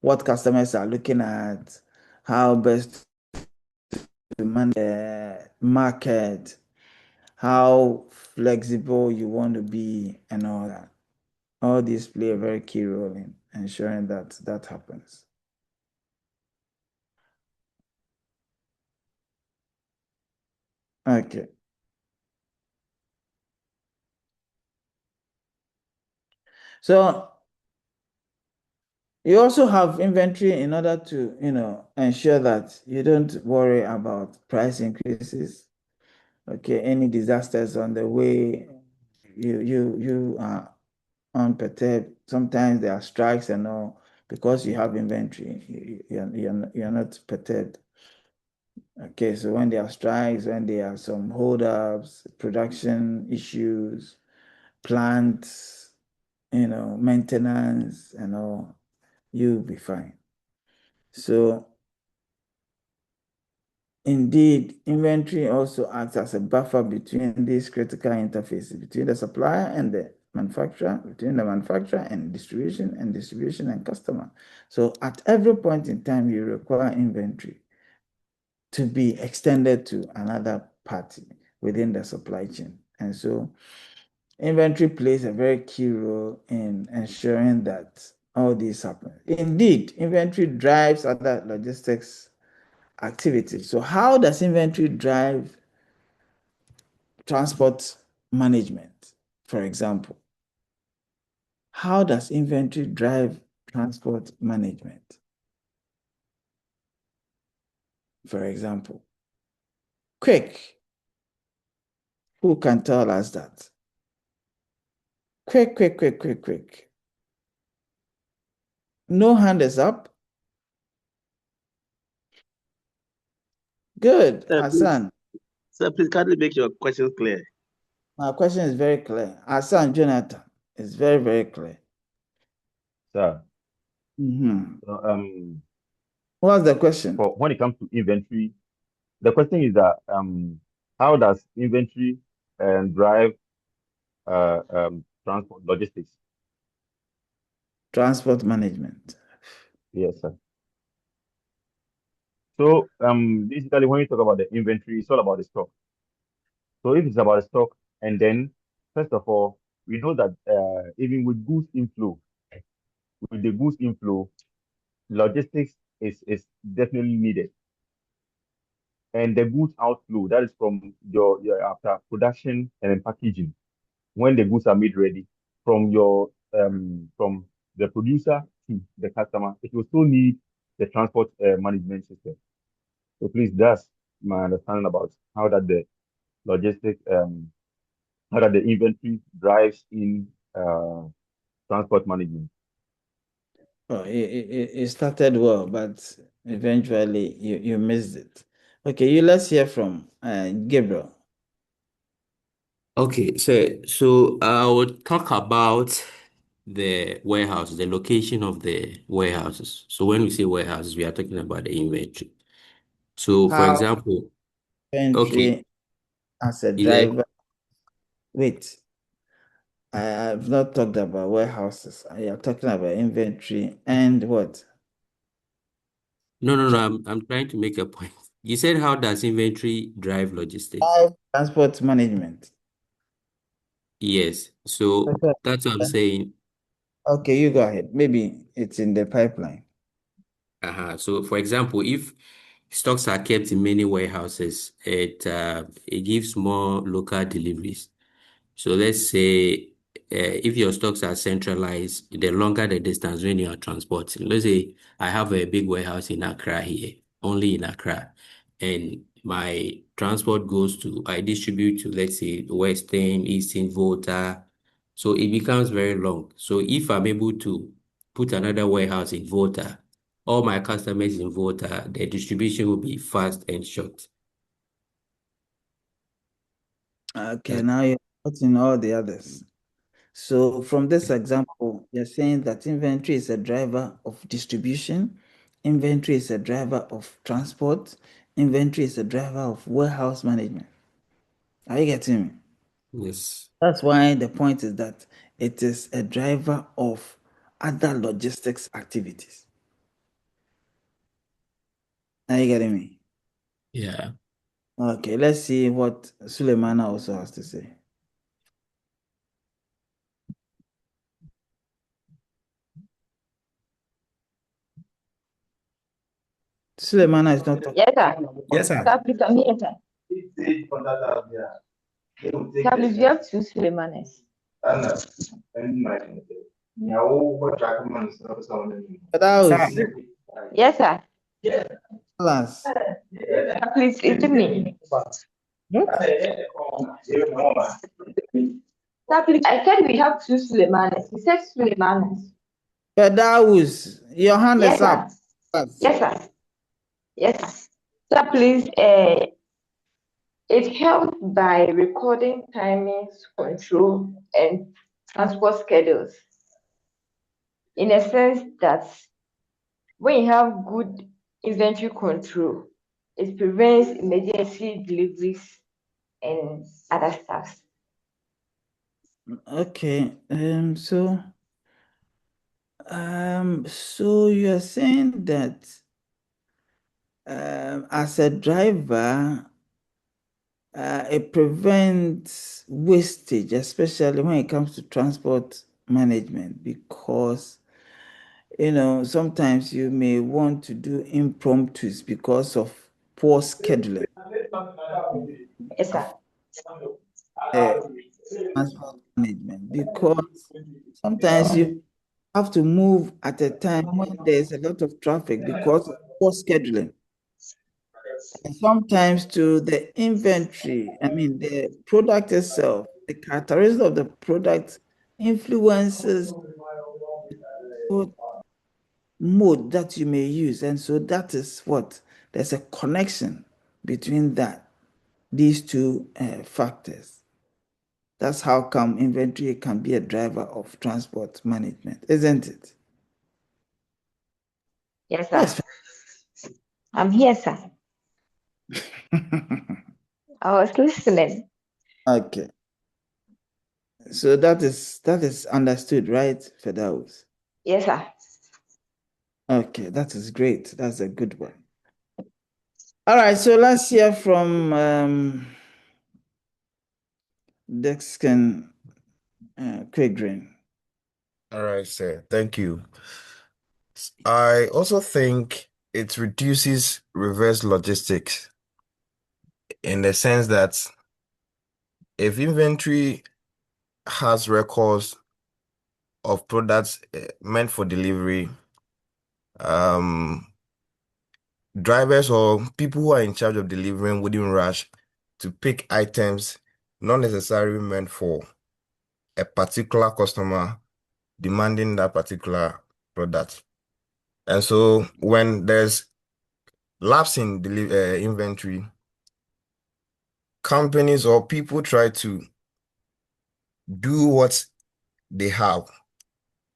what customers are looking at, how best to manage the market, how flexible you want to be, and all that. All these play a very key role in ensuring that that happens. Okay. So you also have inventory in order to, ensure that you don't worry about price increases. Okay, any disasters on the way, you are unperturbed. Sometimes there are strikes and all because you have inventory. You're not perturbed. Okay, so when there are strikes, when there are some holdups, production issues, plants, maintenance and all, you'll be fine. So indeed, inventory also acts as a buffer between these critical interfaces, between the supplier and the manufacturer, between the manufacturer and distribution and customer. So at every point in time, you require inventory to be extended to another party within the supply chain. And so inventory plays a very key role in ensuring that all this happens. Indeed, inventory drives other logistics activities. So how does inventory drive transport management, for example? How does inventory drive transport management, for example? Quick, who can tell us that? Quick. No hand is up. Good, Hassan. Sir, please kindly make your questions clear. My question is very clear. Hassan Jonathan is very, very clear. Sir. What's the question? For when it comes to inventory, the question is that how does inventory drive transport logistics? Transport management. Yes, sir. So basically when you talk about the inventory, it's all about the stock. So if it's about the stock, and then first of all, we know that even with the goods inflow, logistics is definitely needed. And the goods outflow, that is from your after production and then packaging, when the goods are made ready from the producer to the customer, it will still need the transport management system. So please, that's my understanding about how that the logistics how that the inventory drives in transport management. Oh, it started well, but eventually you missed it. Okay, let's hear from Gabriel. Okay, so I will talk about the warehouses, the location of the warehouses. So when we say warehouses, we are talking about the inventory. So for How example, okay, inventory as a is there, driver. Wait, I've not talked about warehouses. I am talking about inventory and what? no, I'm trying to make a point. You said how does inventory drive logistics? Transport management. Yes, so Okay. that's what I'm saying. Okay, you go ahead. Maybe it's in the pipeline. So for example, if stocks are kept in many warehouses, it gives more local deliveries. So let's say if your stocks are centralized, the longer the distance when you are transporting. Let's say I have a big warehouse in Accra here, only in Accra, and my transport I distribute to, let's say, Western, Eastern, Volta. So it becomes very long. So if I'm able to put another warehouse in Volta, all my customers in Volta, the distribution will be fast and short. Okay, now you're putting all the others. So from this example, you're saying that inventory is a driver of distribution, inventory is a driver of transport, inventory is a driver of warehouse management. Are you getting me? Yes. That's why the point is that it is a driver of other logistics activities. Are you getting me? Yeah. Okay, let's see what Suleimana also has to say. Suleimana is not talking. Yes, sir. Yes, sir. Sir, please, I'm here, sir. Sir, please, you have two Sulemanes. Daus, Yes, sir. Alas. Sir, please, it's me. Sir, please, I said we have two Sulemanes. He said Sulemanes. Daus, your hand Yes, is up. sir. Yes, sir. Yes, sir. Sir, please, it helps by recording timings, control, and transport schedules. In a sense that when you have good inventory control, it prevents emergency deliveries and other stuff. Okay, so you're saying that as a driver, it prevents wastage, especially when it comes to transport management, because sometimes you may want to do impromptus because of poor scheduling. Yes, sir. Transport management, because sometimes you have to move at a time when there's a lot of traffic because of poor scheduling. And sometimes to the inventory, the product itself, the characteristics of the product influences what mode that you may use. And so that is what there's a connection between these two factors. That's how come inventory can be a driver of transport management, isn't it? Yes, sir. I'm here, sir. I was listening. Okay. So that is understood, right, Fedaus? Yes, sir. Okay, that is great. That's a good one. All right, so let's hear from Dexkin Quick Green. All right, sir. Thank you. I also think it reduces reverse logistics in the sense that if inventory has records of products meant for delivery, drivers or people who are in charge of delivering wouldn't rush to pick items not necessarily meant for a particular customer demanding that particular product. And so when there's lapse in inventory, companies or people try to do what they have.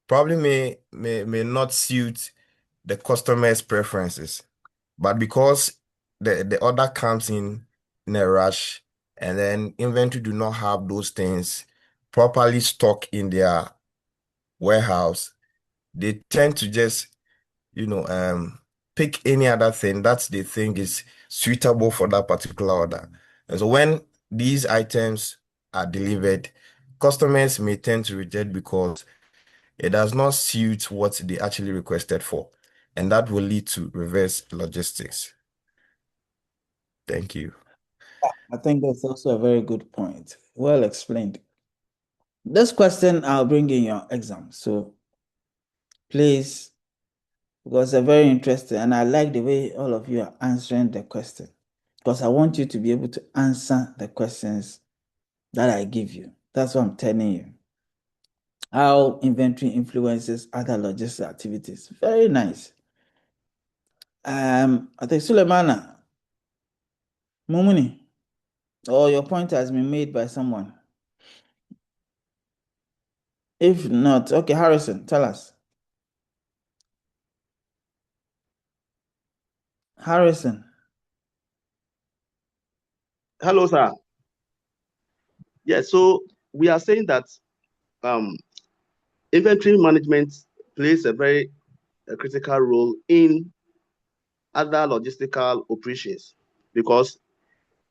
Probably may not suit the customer's preferences, but because the order comes in a rush and then inventory do not have those things properly stocked in their warehouse, they tend to just pick any other thing that they think is suitable for that particular order. And so when these items are delivered, customers may tend to reject because it does not suit what they actually requested for. And that will lead to reverse logistics. Thank you. I think that's also a very good point. Well explained. This question I'll bring in your exam. So please, because they're very interesting, and I like the way all of you are answering the question, because I want you to be able to answer the questions that I give you. That's what I'm telling you. How inventory influences other logistics activities. Very nice. I think Sulemana, Mumuni, or your point has been made by someone. If not, okay, Harrison, tell us. Harrison. Hello, sir. Yeah, so we are saying that inventory management plays a very critical role in other logistical operations because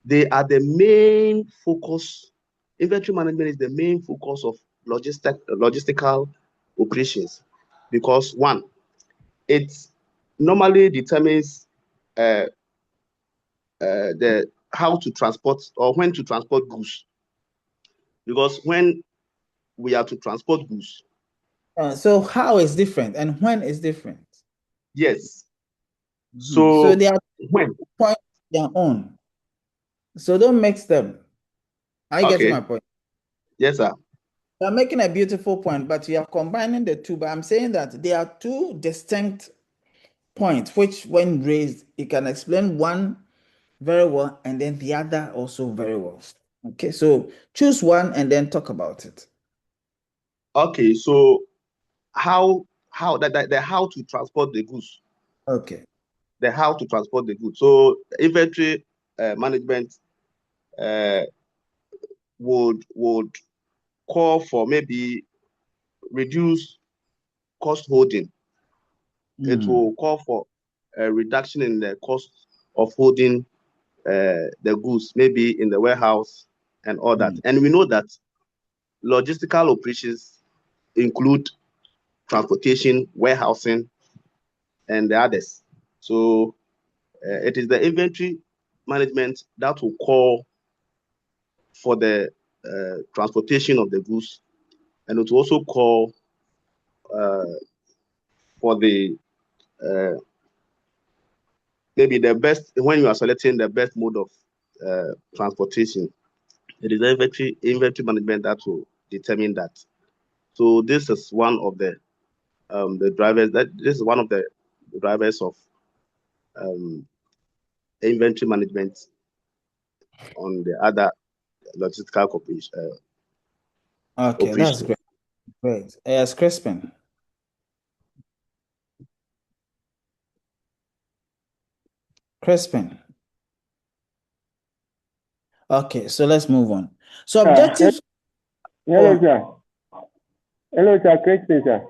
they are the main focus. Inventory management is the main focus of logistical operations because one, it normally determines the how to transport or when to transport goods. Because when we are to transport goods. So how is different and when is different? Yes. So they are when point their own. So don't mix them. Are you getting my point? Yes, sir. You're making a beautiful point, but you are combining the two. But I'm saying that there are two distinct points, which when raised, you can explain one very well and then the other also very well. Okay, so choose one and then talk about it. Okay, so how the how to transport the goods. Okay. The how to transport the goods. So inventory management would call for maybe reduce cost holding. It will call for a reduction in the cost of holding the goods, maybe in the warehouse and all that. And we know that logistical operations include transportation, warehousing, and the others. So it is the inventory management that will call for the transportation of the goods, and it will also call for the maybe the best when you are selecting the best mode of transportation. It is the inventory management that will determine that. So this is one of the drivers this is one of the drivers of inventory management on the other logistical corporation. Okay, that's great. Great. Yes, Crispin. Crispin. Okay, so let's move on. So objectives. Hello, sir. Hello, sir. Crispin, sir.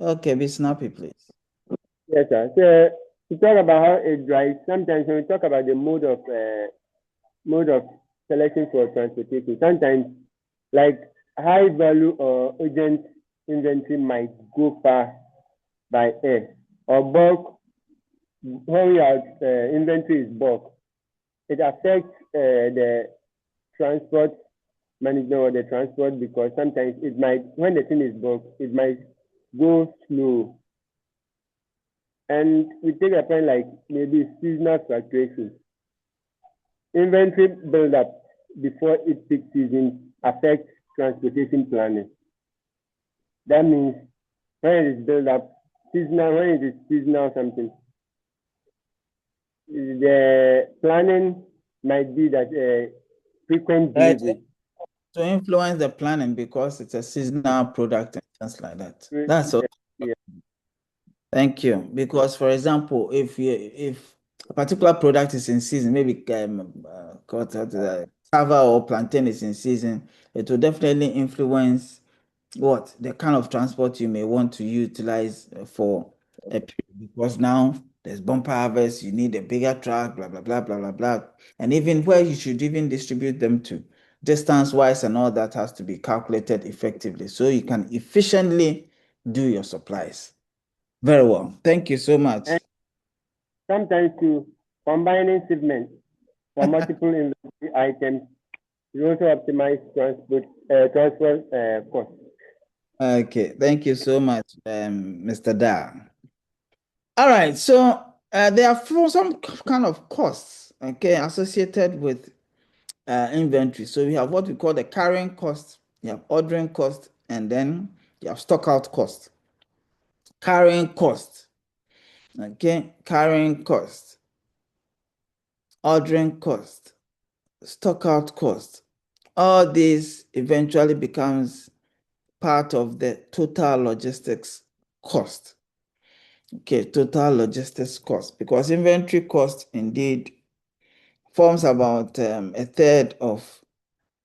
Okay, be snappy, please. Yes, sir. So to talk about how it drives, sometimes when we talk about the mode of selection for transportation, sometimes like high value or urgent inventory might go far by air, or bulk. When we have inventory is bulk, it affects the transport management or the transport, because sometimes it might, when the thing is bulk, it might go slow. And we take a point like maybe seasonal fluctuations. Inventory buildup before its peak season affects transportation planning. That means when it is built up, seasonal, when it is seasonal something, the planning might be that frequent Right. delivery. To influence the planning because it's a seasonal product and things like that. That's all. Yeah. Thank you. Because, for example, if a particular product is in season, maybe cassava or plantain is in season, it will definitely influence what the kind of transport you may want to utilize for a period. Because now there's bumper harvest, you need a bigger truck, blah blah blah blah blah blah, and even where you should even distribute them to, distance wise and all that has to be calculated effectively so you can efficiently do your supplies. Very well. Thank you so much. And sometimes to combining shipments for multiple inventory items, you also optimize transport costs. Okay, thank you so much, Mr. Da. All right, so there are some kind of costs, okay, associated with inventory. So we have what we call the carrying cost, you have ordering cost, and then you have stock out cost. Carrying cost, okay, carrying cost, ordering cost, stock out cost. All these eventually becomes part of the total logistics cost. Okay, total logistics cost, because inventory cost indeed forms about a third of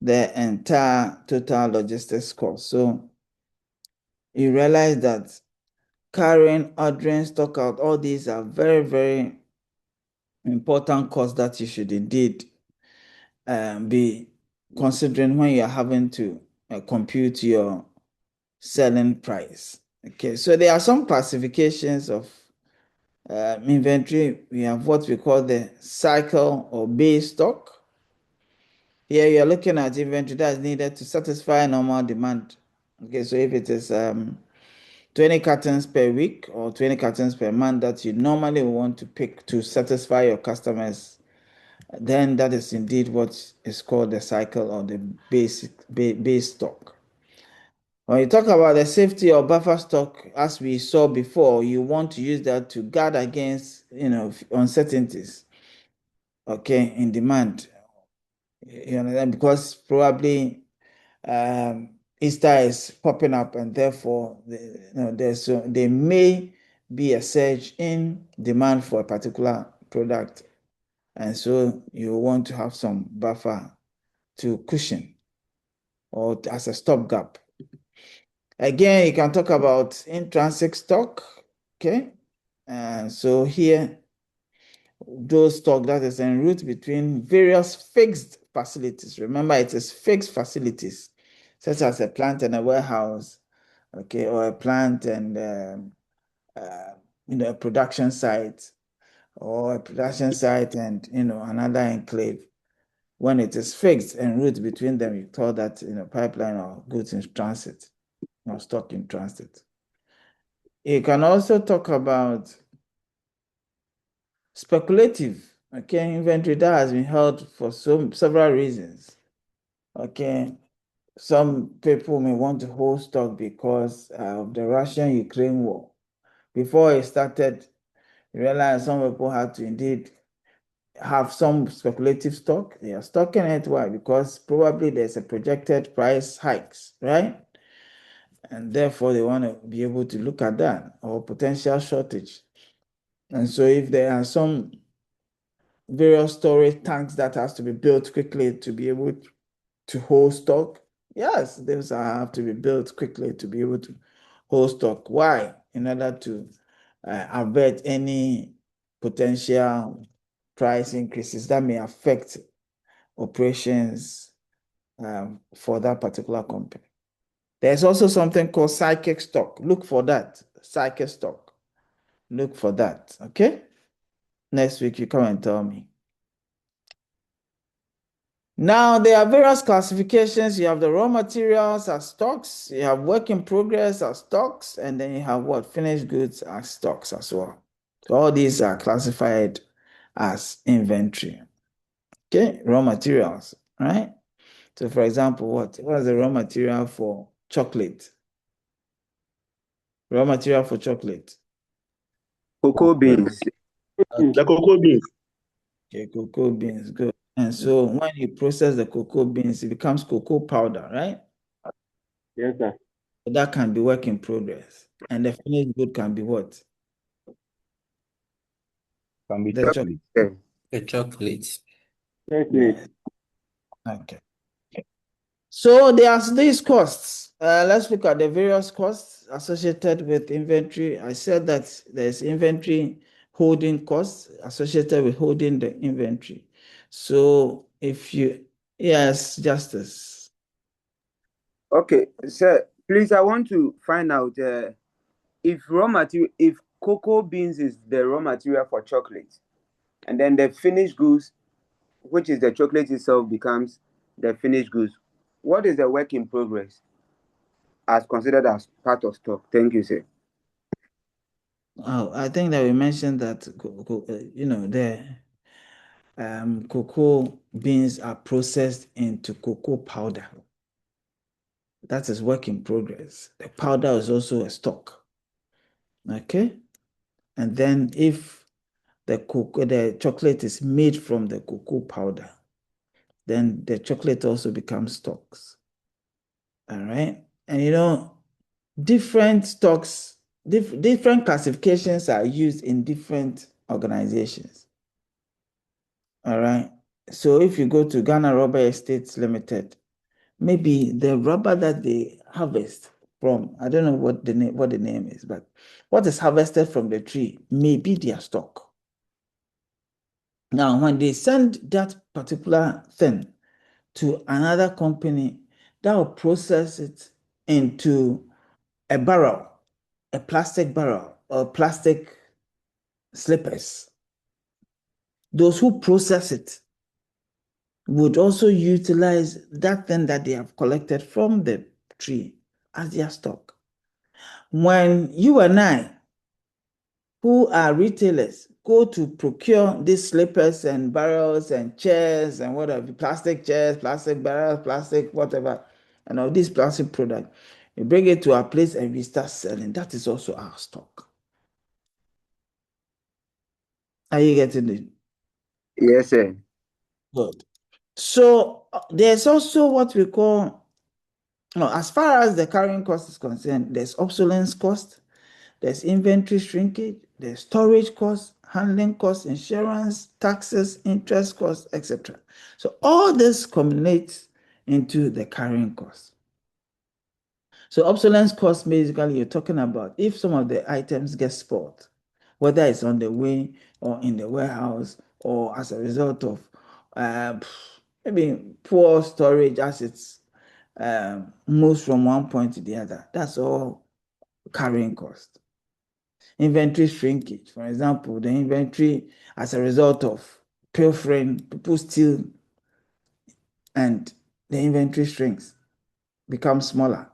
the entire total logistics cost. So you realize that carrying, ordering, stock out, all these are very, very important costs that you should indeed be considering when you're having to compute your selling price. Okay, so there are some classifications of inventory. We have what we call the cycle or base stock. Here you're looking at inventory that is needed to satisfy normal demand. Okay, so if it is 20 cartons per week or 20 cartons per month that you normally want to pick to satisfy your customers, then that is indeed what is called the cycle or the base stock. When you talk about the safety or buffer stock, as we saw before, you want to use that to guard against, uncertainties, okay, in demand. Because probably Easter is popping up, and therefore, there may be a surge in demand for a particular product, and so you want to have some buffer to cushion or as a stopgap. Again, you can talk about in-transit stock, okay? And so here, those stock that is en route between various fixed facilities. Remember, it is fixed facilities, such as a plant and a warehouse, okay, or a plant and a production site, or a production site and another enclave. When it is fixed en route between them, you call that pipeline or goods in transit or stock in transit. You can also talk about speculative, okay, inventory that has been held for several reasons. Okay, some people may want to hold stock because of the Russian-Ukraine war. Before it started, you realize some people had to indeed have some speculative stock. They are stocking it. Why? Because probably there's a projected price hikes, right? And therefore they want to be able to look at that or potential shortage. And so if there are some various storage tanks that has to be built quickly to be able to hold stock, yes, those have to be built quickly to be able to hold stock. Why? In order to avert any potential price increases that may affect operations for that particular company. There's also something called psychic stock. Look for that. Psychic stock. Look for that. Okay? Next week, you come and tell me. Now, there are various classifications. You have the raw materials as stocks, you have work in progress as stocks, and then you have what? Finished goods as stocks as well. So all these are classified as inventory. Okay, raw materials, right? So for example, what is the raw material for chocolate? Raw material for chocolate. Cocoa beans. The cocoa beans. Okay, cocoa beans, good. And so when you process the cocoa beans, it becomes cocoa powder, right? Yes, sir. So that can be work in progress. And the finished good can be what? Can be The chocolate. The chocolate. Yes. Okay. So there are these costs. Let's look at the various costs associated with inventory. I said that there's inventory holding costs associated with holding the inventory. So if you, yes, Justice. Okay, sir, please, I want to find out if cocoa beans is the raw material for chocolate, and then the finished goods, which is the chocolate itself, becomes the finished goods. What is the work in progress as considered as part of stock? Thank you, sir. Oh, I think that we mentioned that, the cocoa beans are processed into cocoa powder. That is work in progress. The powder is also a stock. Okay? And then if the chocolate is made from the cocoa powder, then the chocolate also becomes stocks. All right? And different stocks, different classifications are used in different organizations. All right? So if you go to Ghana Rubber Estates Limited, maybe the rubber that they harvest from, I don't know what the name is, but what is harvested from the tree may be their stock. Now, when they send that particular thing to another company, that will process it into a barrel, a plastic barrel, or plastic slippers. Those who process it would also utilize that thing that they have collected from the tree as their stock. When you and I, who are retailers, go to procure these slippers and barrels and chairs and whatever, plastic chairs, plastic barrels, plastic whatever, and all these plastic products, we bring it to our place and we start selling. That is also our stock. Are you getting it? Yes, sir. Good. So there's also what we call, as far as the carrying cost is concerned, there's obsolescence cost, there's inventory shrinkage, there's storage costs, handling costs, insurance, taxes, interest costs, etc. So all this culminates into the carrying cost. So obsolescence cost, basically, you're talking about if some of the items get spoiled, whether it's on the way or in the warehouse or as a result of maybe poor storage as it's moves from one point to the other. That's all carrying cost. Inventory shrinkage, for example, the inventory as a result of pilfering, people steal, and the inventory shrinks, becomes smaller.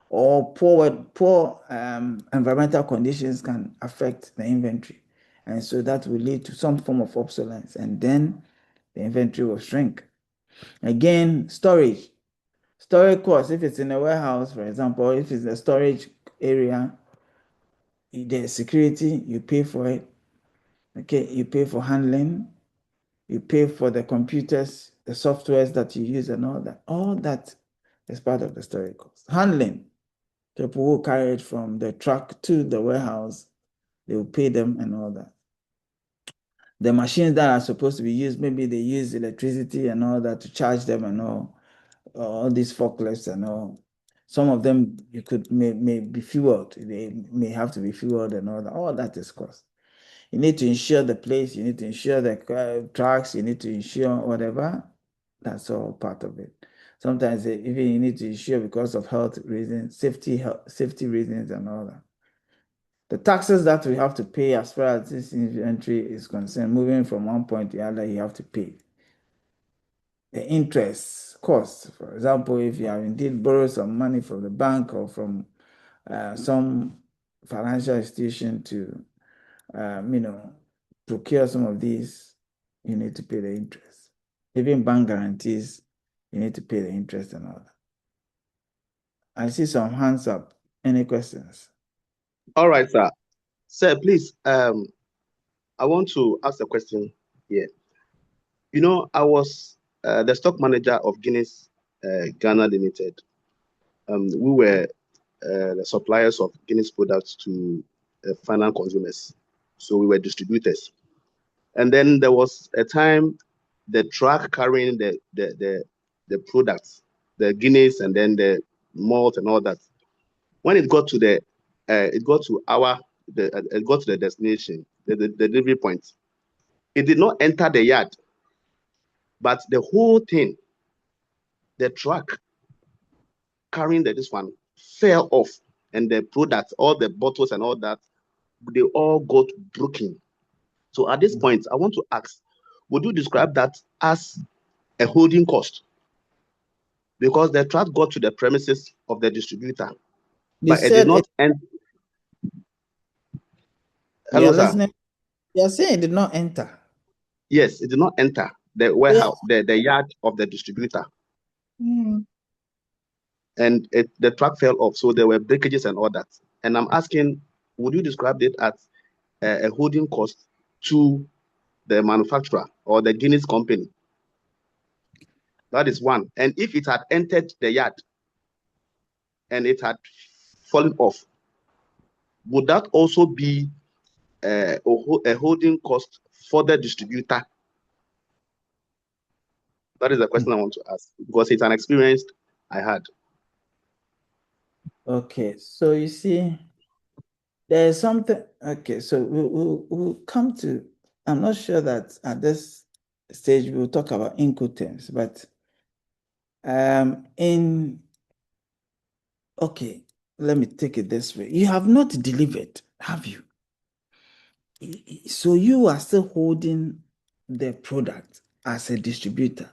Or poor environmental conditions can affect the inventory. And so that will lead to some form of obsolescence, and then the inventory will shrink. Again, storage. Storage cost, if it's in a warehouse, for example, if it's a storage area, the security, you pay for it. Okay, you pay for handling, you pay for the computers, the softwares that you use and all that. All that is part of the storage cost. Handling, people who carry it from the truck to the warehouse, they will pay them and all that. The machines that are supposed to be used, maybe they use electricity and all that to charge them and all these forklifts and all. Some of them may be fueled. They may have to be fueled and all that. All that is cost. You need to insure the place, you need to insure the trucks, you need to insure whatever. That's all part of it. Sometimes even you need to insure because of health reasons, safety reasons, and all that. The taxes that we have to pay as far as this inventory is concerned, moving from one point to the other, you have to pay. The interest cost, for example, if you have indeed borrowed some money from the bank or from some financial institution to, procure some of these, you need to pay the interest. Even bank guarantees, you need to pay the interest and all that. I see some hands up. Any questions? All right, sir. Sir, please, I want to ask a question here. You know, I was the stock manager of Guinness Ghana Limited. We were the suppliers of Guinness products to final consumers. So we were distributors. And then there was a time the truck carrying the products, the Guinness and then the malt and all that. When it got to the destination, the delivery point, it did not enter the yard, but the whole thing, the truck carrying this one fell off, and the products, all the bottles and all that, they all got broken. So at this point, I want to ask, would you describe that as a holding cost? Because the truck got to the premises of the distributor, but it did not enter. Hello, sir. Listening. You're saying it did not enter. Yes, it did not enter the warehouse, the yard of the distributor. Mm. And the truck fell off, so there were breakages and all that. And I'm asking, would you describe it as a holding cost to the manufacturer or the Guinness company? That is one. And if it had entered the yard and it had fallen off, would that also be a holding cost for the distributor? That is the question I want to ask, because it's an experience I had. Okay, so you see, there's something. Okay, so we'll come to. I'm not sure that at this stage we'll talk about Incoterms, but okay, let me take it this way. You have not delivered, have you? So you are still holding the product as a distributor.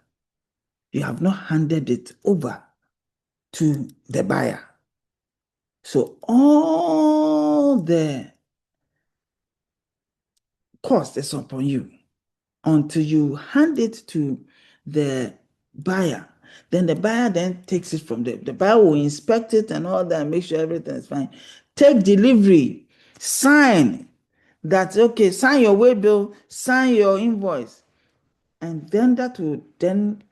You have not handed it over to the buyer. So all the cost is upon you until you hand it to the buyer. Then the buyer then takes it from the buyer will inspect it and all that, and make sure everything is fine. Take delivery, sign that, okay, sign your way bill, sign your invoice. And then that will then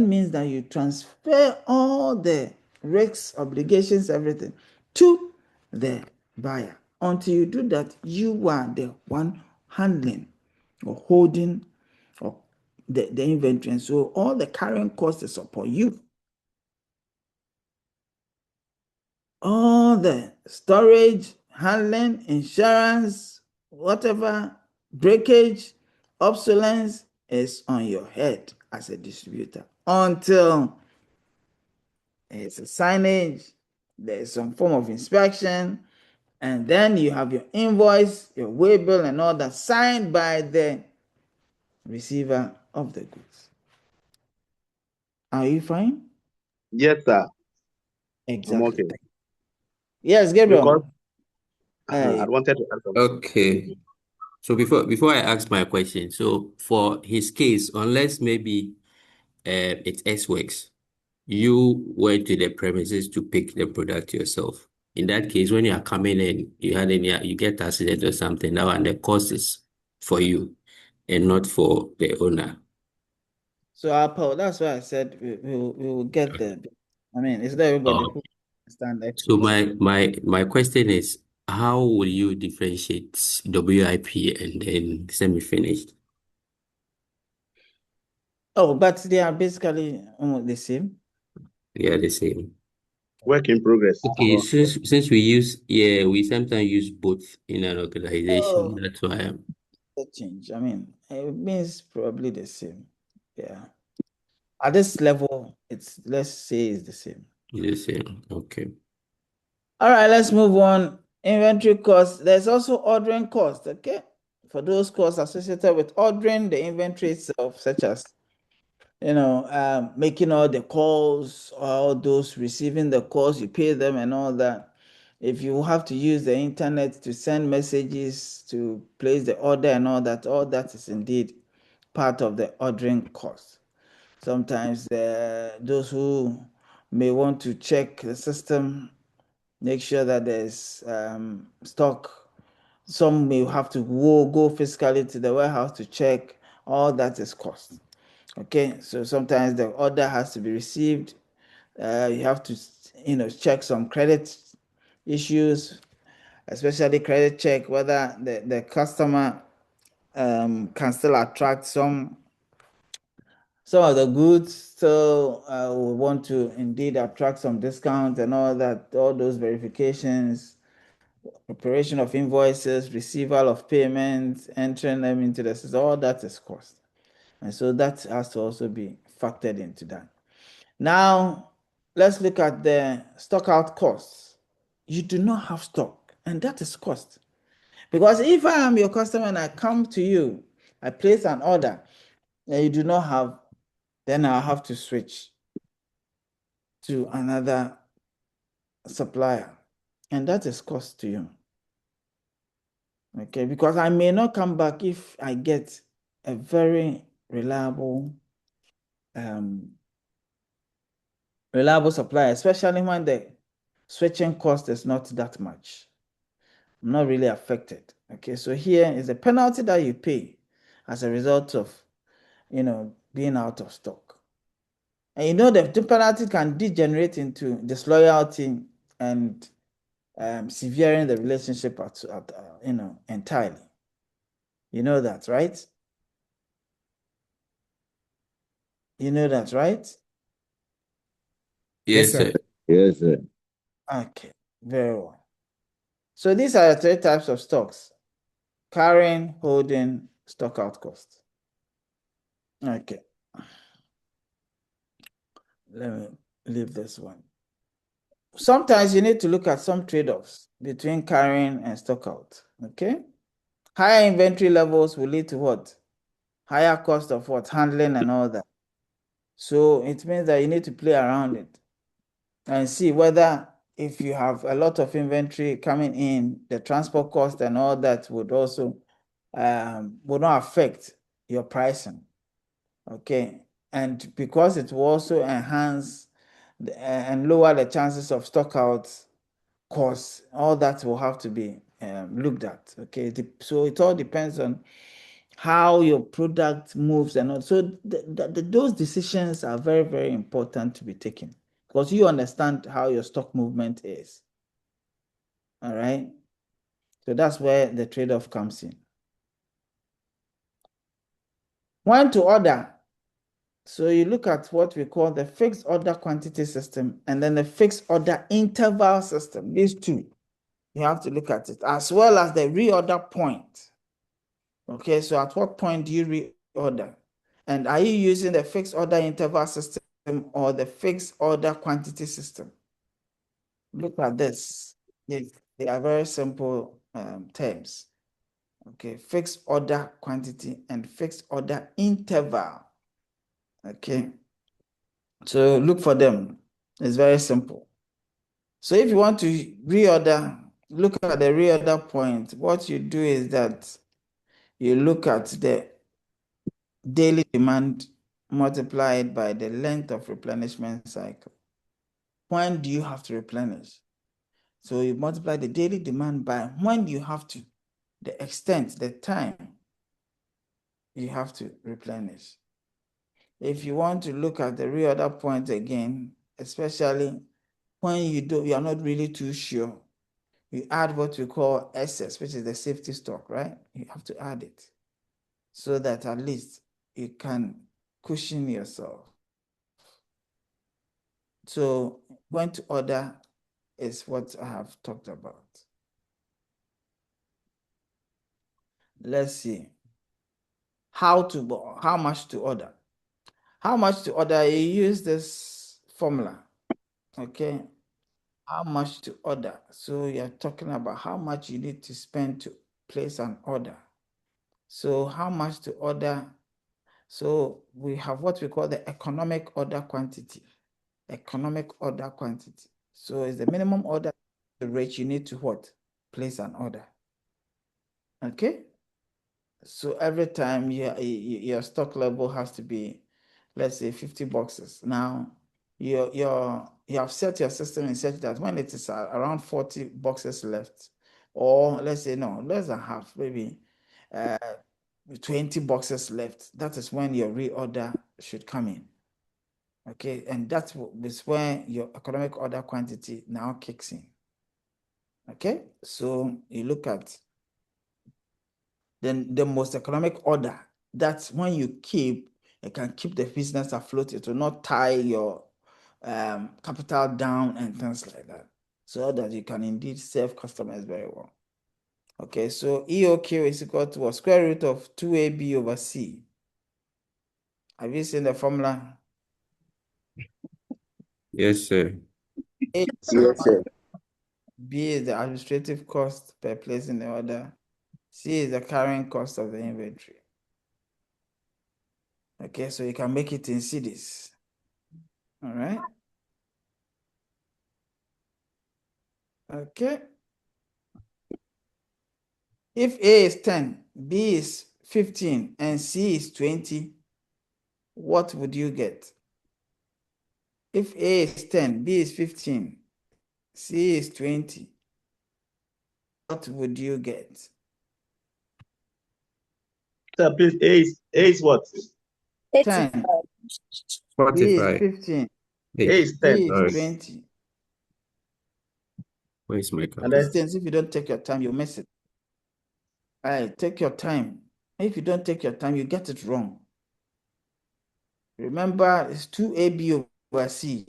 means that you transfer all the risks, obligations, everything to the buyer. Until you do that, you are the one handling or holding or the inventory. And so all the carrying costs is upon you. All the storage, handling, insurance, whatever, breakage, obsolescence is on your head as a distributor until it's a signage, there's some form of inspection, and then you have your invoice, your way bill, and all that signed by the receiver of the goods. Are you fine? Yes, sir. Exactly. I'm okay. Yes, Gabriel. Because I wanted to ask something. Okay. So before I ask my question, so for his case, unless maybe it's S-Works, you went to the premises to pick the product yourself. In that case, when you are coming in, you get accident or something, that one the cost is for you and not for the owner. So Paul, that's why I said we will get there. I mean, it's not everybody who understand that. So my question is, how will you differentiate WIP and then semi-finished? Oh, but they are basically almost the same. They are the same. Work in progress. Okay, since we sometimes use both in an organization. That's why The change. I mean, it means probably the same. Yeah. At this level, let's say it's the same. The same. Okay. All right, let's move on. Inventory costs. There's also ordering costs, okay? For those costs associated with ordering the inventory itself, such as making all the calls, all those receiving the calls, you pay them and all that. If you have to use the internet to send messages, to place the order and all that is indeed part of the ordering cost. Sometimes those who may want to check the system, make sure that there's stock. Some may have to go physically to the warehouse to check. All that is cost. Okay, so sometimes the order has to be received. You have to, check some credit issues, especially credit check whether the customer can still attract some of the goods. So we want to indeed attract some discounts and all that, all those verifications, preparation of invoices, receival of payments, entering them into the system, all that is cost. And so that has to also be factored into that. Now, let's look at the stock out costs. You do not have stock, and that is cost. Because if I am your customer and I come to you, I place an order, and you do not have, then I'll have to switch to another supplier, and that is cost to you. Okay, because I may not come back if I get a very reliable supplier, especially when the switching cost is not that much. I'm not really affected. Okay, so here is the penalty that you pay as a result of, being out of stock. And the penalty can degenerate into disloyalty and severing the relationship entirely. You know that, right? You know that, right? Yes, sir. Yes, sir. Okay, very well. So these are the three types of stocks: carrying, holding, stock out cost. Okay. Let me leave this one. Sometimes you need to look at some trade-offs between carrying and stock out. Okay. Higher inventory levels will lead to what? Higher cost of what? Handling and all that. So it means that you need to play around it and see whether if you have a lot of inventory coming in, the transport cost and all that would also would not affect your pricing. Okay. And because it will also enhance and lower the chances of stock outs costs, all that will have to be looked at. Okay, so it all depends on how your product moves and all. So those decisions are very, very important to be taken because you understand how your stock movement is. All right, so that's where the trade-off comes in. When to order. So you look at what we call the fixed order quantity system and then the fixed order interval system. These two, you have to look at it, as well as the reorder point. Okay, so at what point do you reorder? And are you using the fixed order interval system or the fixed order quantity system? Look at this. They are very simple terms. Okay, fixed order quantity and fixed order interval. Okay, so look for them. It's very simple. So if you want to reorder, look at the reorder point. What you do is that you look at the daily demand multiplied by the length of replenishment cycle. When do you have to replenish? So you multiply the daily demand by when you have to, the extent, the time you have to replenish. If you want to look at the reorder point again, especially when you are not really too sure, you add what we call excess, which is the safety stock, right? You have to add it so that at least you can cushion yourself. So when to order is what I have talked about. Let's see how much to order. How much to order? You use this formula. Okay. How much to order? So you're talking about how much you need to spend to place an order. So how much to order? So we have what we call the economic order quantity. Economic order quantity. So it's the minimum order rate you need to what? Place an order. Okay. So every time your stock level has to be, let's say 50 boxes. Now you have set your system in such that when it is around 40 boxes left, or let's say no, less than half, maybe 20 boxes left, that is when your reorder should come in. Okay, and that is when your economic order quantity now kicks in. Okay, so you look at then the most economic order. That's when you can keep the business afloat. It will not tie your capital down and things like that, so that you can indeed serve customers very well. Okay, so EOQ is equal to a square root of 2AB over C. Have you seen the formula? Yes, sir. A, Yes, sir. B is the administrative cost per place in the order. C is the carrying cost of the inventory. Okay, so you can make it in cedis. All right. Okay. If A is 10, B is 15, and C is 20, what would you get? If A is 10, B is 15, C is 20, what would you get? Sir, please, A is what? 10. 35. B is 45. 15. A Hey, is 10. C is sorry. 20. Where's my And calculator? then Distance, if you don't take your time, you miss it. All right, take your time. If you don't take your time, you get it wrong. Remember, it's 2AB over C.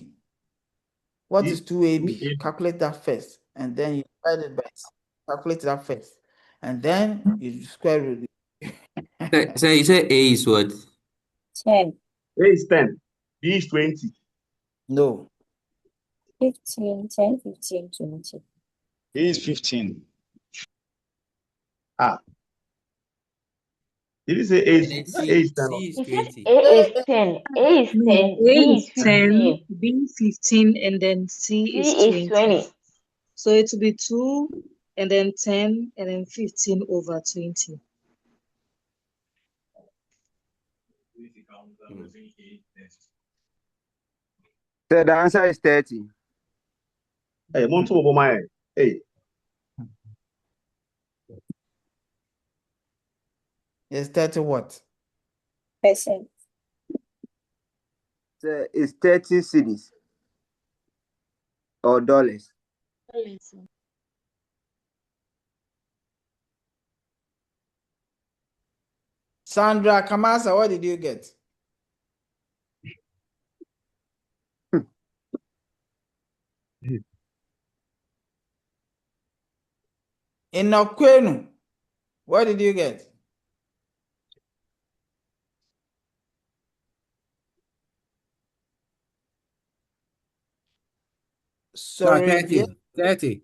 What is 2AB? Calculate that first, and then you divide it by C. Calculate that first, and then you square root it. So you said A is what? 10, A is 10. B is 20. No, 15, 10, 15, 20. A is 15. Ah, did you say A And is, then A is 10? C is He said 20. A is 10, A is No, 10, A B is is 10, 15, B 15, and then C is C is 20. 20. So it will be 2, and then 10, and then 15 over 20. Hmm. So the answer is 30. Hey, Monto Obama. Hey, it's 30 what? Percent. So it's 30 cities or dollars. Sandra Kamasa, what did you get? In Okwenu, what did you get? No, Sorry, 30. 30.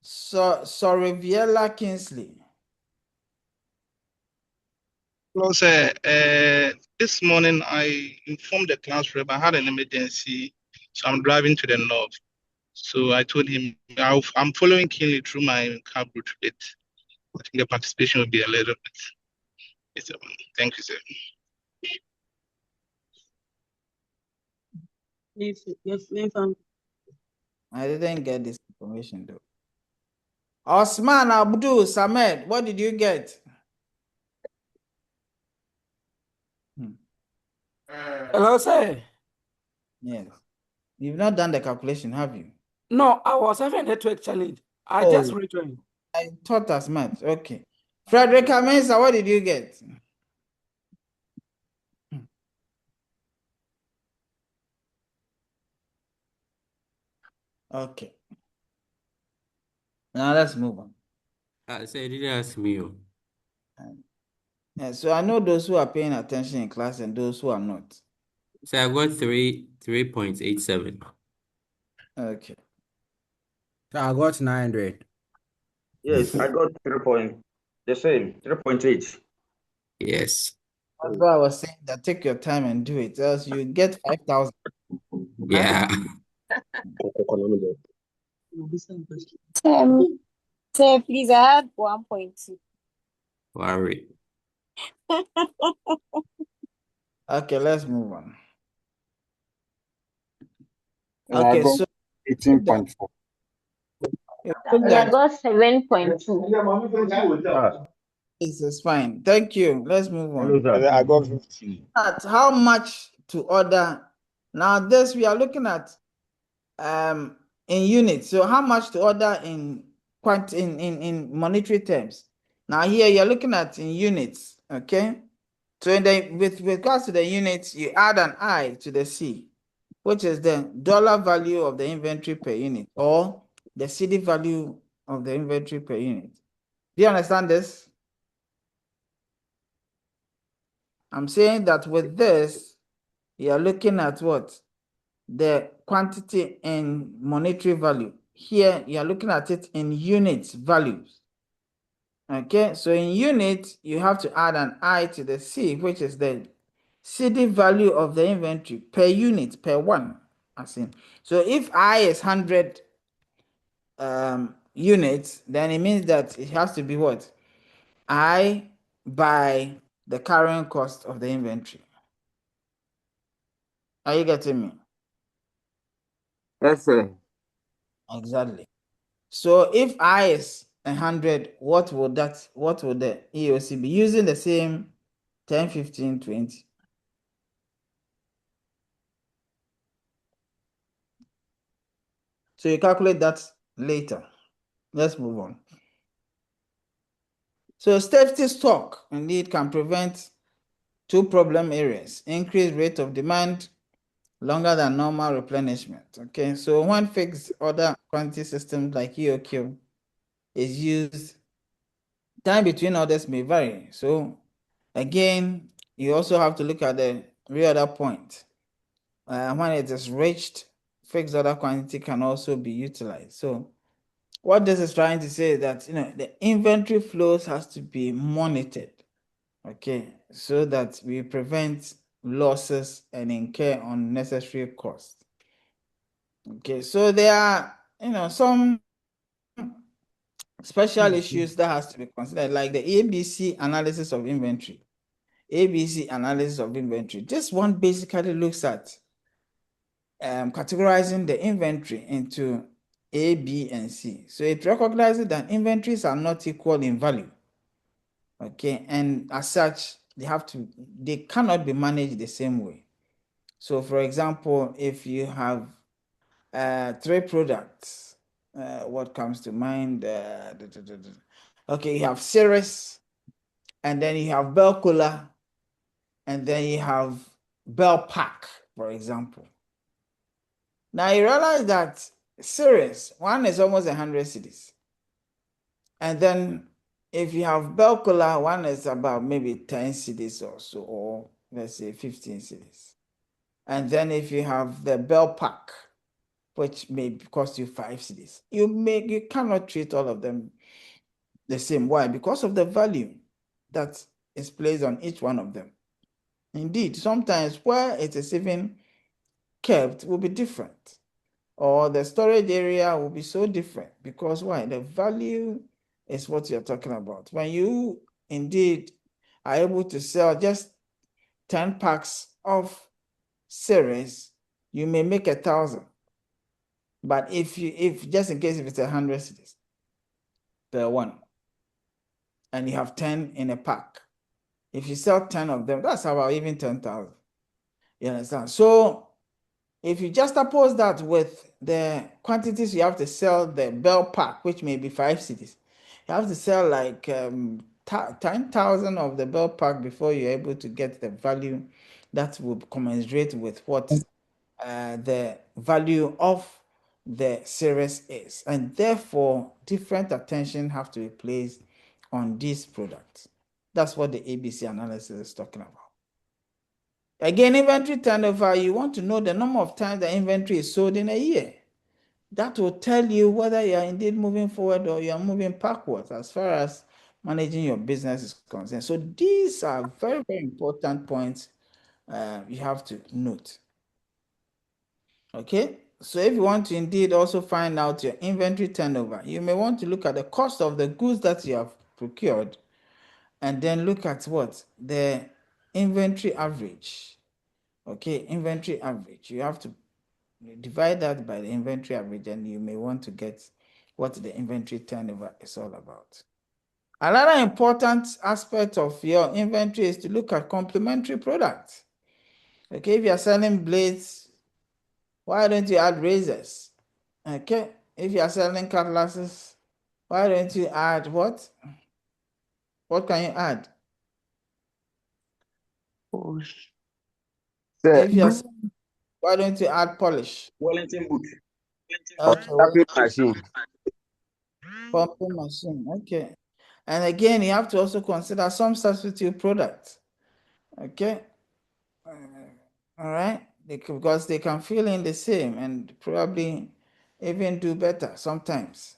Viella Kingsley. Well, sir, this morning I informed the class rep I had an emergency, so I'm driving to the north. So I told him I'm following keenly through my cab route bit. I think the participation will be a little bit. Yes, sir. Thank you, sir. I didn't get this information though. Osman Abdul Samed, what did you get? Hello, sir. Yes. You've not done the calculation, have you? No, I was having a network challenge. I just Oh, rejoined. I thought as much. Okay. Frederick Amensa, what did you get? Okay. Now let's move on. So you didn't ask me. Oh. So I know those who are paying attention in class and those who are not. So I got 3.87. Okay. So I got 900. Yes, I got 3 point, the same, 3.8. Yes. That's why I was saying that take your time and do it, else you get 5,000. Yeah. So please, I had 1.2. Worry. Okay, let's move on. I Okay, got so 18.4. I got 7.2. This is fine. Thank you. Let's move on. I got 15. At how much to order? Now, this we are looking at in units. So how much to order in monetary terms? Now here you're looking at in units, okay? So with regards to the units, you add an I to the C, which is the dollar value of the inventory per unit or the cedi value of the inventory per unit. Do you understand this? I'm saying that with this, you're looking at what? The quantity in monetary value. Here, you're looking at it in units values. Okay, so in units, you have to add an I to the C, which is the cedi value of the inventory per unit, per one. So if I is 100 units, then it means that it has to be what? I by the carrying cost of the inventory. Are you getting me? Yes, sir. Exactly. So if I is 100, what would the EOC be using the same 10, 15, 20? So you calculate that later. Let's move on. So safety stock indeed can prevent two problem areas: increased rate of demand, longer than normal replenishment. Okay, so when fixed order quantity systems like EOQ is used, time between orders may vary. So again, you also have to look at the reorder point. When it is reached, fixed order quantity can also be utilized. So what this is trying to say is that the inventory flows has to be monitored, okay, so that we prevent losses and incur unnecessary costs. Okay, so there are some special issues that has to be considered, like the ABC analysis of inventory. ABC analysis of inventory. This one basically looks at categorizing the inventory into A, B, and C. So it recognizes that inventories are not equal in value. Okay, and as such, they cannot be managed the same way. So for example, if you have 3 products, what comes to mind? Okay, you have Ceres, and then you have Bell Cola, and then you have Bell Pack, for example. Now you realize that Ceres, one is almost 100 cedis. And then if you have Bell Cola, one is about maybe 10 cedis or so, or let's say 15 cedis. And then if you have the Bell Pack, which may cost you 5 cedis, you cannot treat all of them the same. Why? Because of the value that is placed on each one of them. Indeed, sometimes where it is even kept will be different, or the storage area will be so different, because why? The value is what you're talking about. When you indeed are able to sell just 10 packs of Ceres, you may make 1,000. But if just in case if it's 100 cedis per one, and you have 10 in a pack, if you sell 10 of them, that's about even 10,000. You understand? So if you just oppose that with the quantities you have to sell the Bell Pack, which may be 5 cedis, you have to sell like 10,000 of the Bell Pack before you're able to get the value that will commensurate with what the value of the Ceres is. And therefore, different attention have to be placed on these products. That's what the ABC analysis is talking about. Again, inventory turnover, you want to know the number of times the inventory is sold in a year. That will tell you whether you are indeed moving forward or you are moving backwards as far as managing your business is concerned. So these are very, very important points you have to note. Okay, so if you want to indeed also find out your inventory turnover, you may want to look at the cost of the goods that you have procured and then look at what? The inventory average. Okay, inventory average. You have to divide that by the inventory average and you may want to get what the inventory turnover is all about. Another important aspect of your inventory is to look at complementary products. Okay, if you are selling blades, why don't you add razors? Okay, if you are selling cutlasses, why don't you add what? What can you add? Polish. If you are, why don't you add polish? Wellington boot. Okay, Tapping machine. pumping machine. Okay, and again, you have to also consider some substitute products. Okay, all right, because they can fill in the same and probably even do better sometimes.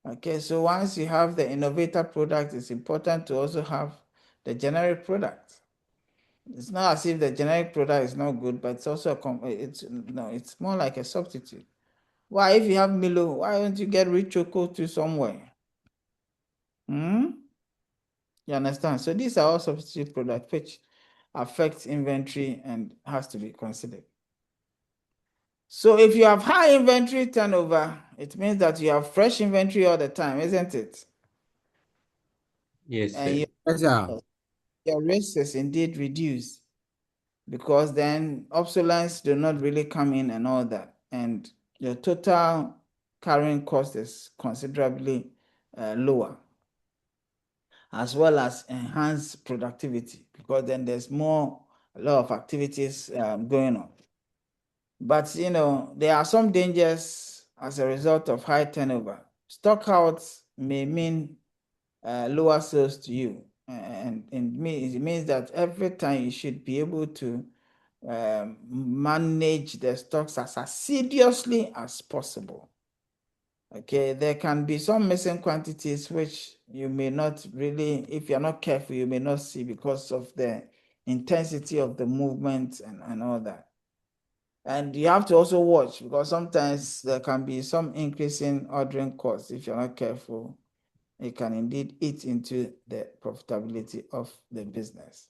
Okay, so once you have the innovator product, it's important to also have the generic product. It's not as if the generic product is not good, but it's also it's more like a substitute. Why, if you have Milo, why don't you get rich choco to somewhere? You understand? So these are all substitute products which affect inventory and has to be considered. So if you have high inventory turnover, it means that you have fresh inventory all the time, isn't it? Yes, And sir. your risk is indeed reduced because then obsolescence do not really come in and all that. And your total carrying cost is considerably lower, as well as enhanced productivity because then there's a lot of activities going on. But there are some dangers as a result of high turnover. Stockouts may mean lower sales to you, and it means that every time you should be able to manage the stocks as assiduously as possible. Okay, there can be some missing quantities which you may not really, if you're not careful, you may not see because of the intensity of the movement and all that. And you have to also watch because sometimes there can be some increase in ordering costs. If you're not careful, it can indeed eat into the profitability of the business.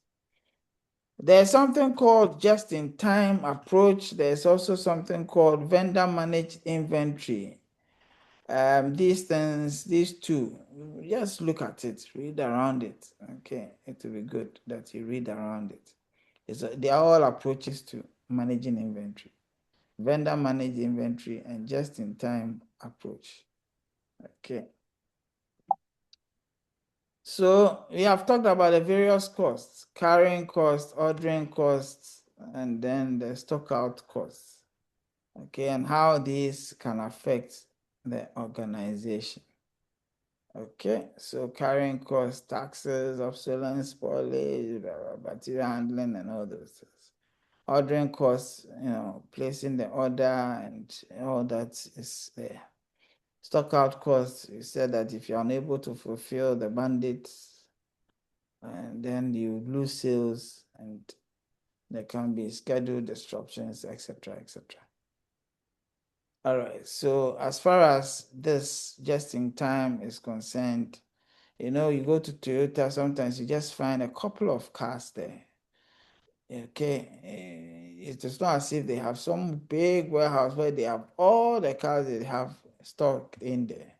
There's something called just-in-time approach. There's also something called vendor-managed inventory. These things, these two, just look at it, read around it. Okay, it will be good that you read around it. They are all approaches to managing inventory. Vendor managed inventory and just-in-time approach. Okay. So we have talked about the various costs, carrying costs, ordering costs, and then the stock out costs. Okay, and how these can affect the organization. Okay, so carrying costs, taxes, obsolescence, spoilage, material handling, and all those things. Ordering costs, placing the order and all that is there. Stock out costs, you said that if you're unable to fulfill the mandates, and then you lose sales and there can be schedule disruptions, etc., etc. All right, so as far as this just in time is concerned, you go to Toyota, sometimes you just find a couple of cars there. Okay, it is not as if they have some big warehouse where they have all the cars they have stocked in there.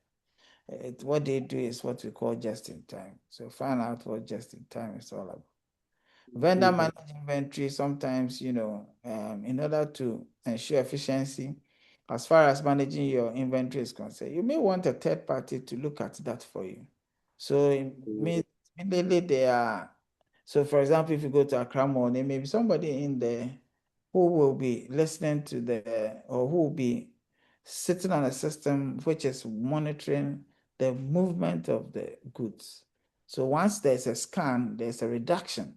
What they do is what we call just in time. So find out what just in time is all about. Vendor managed inventory, sometimes, in order to ensure efficiency, as far as managing your inventory is concerned, you may want a third party to look at that for you. So immediately so for example, if you go to Accra Mall, there may be somebody in there who will be listening to or who will be sitting on a system which is monitoring the movement of the goods. So once there's a scan, there's a reduction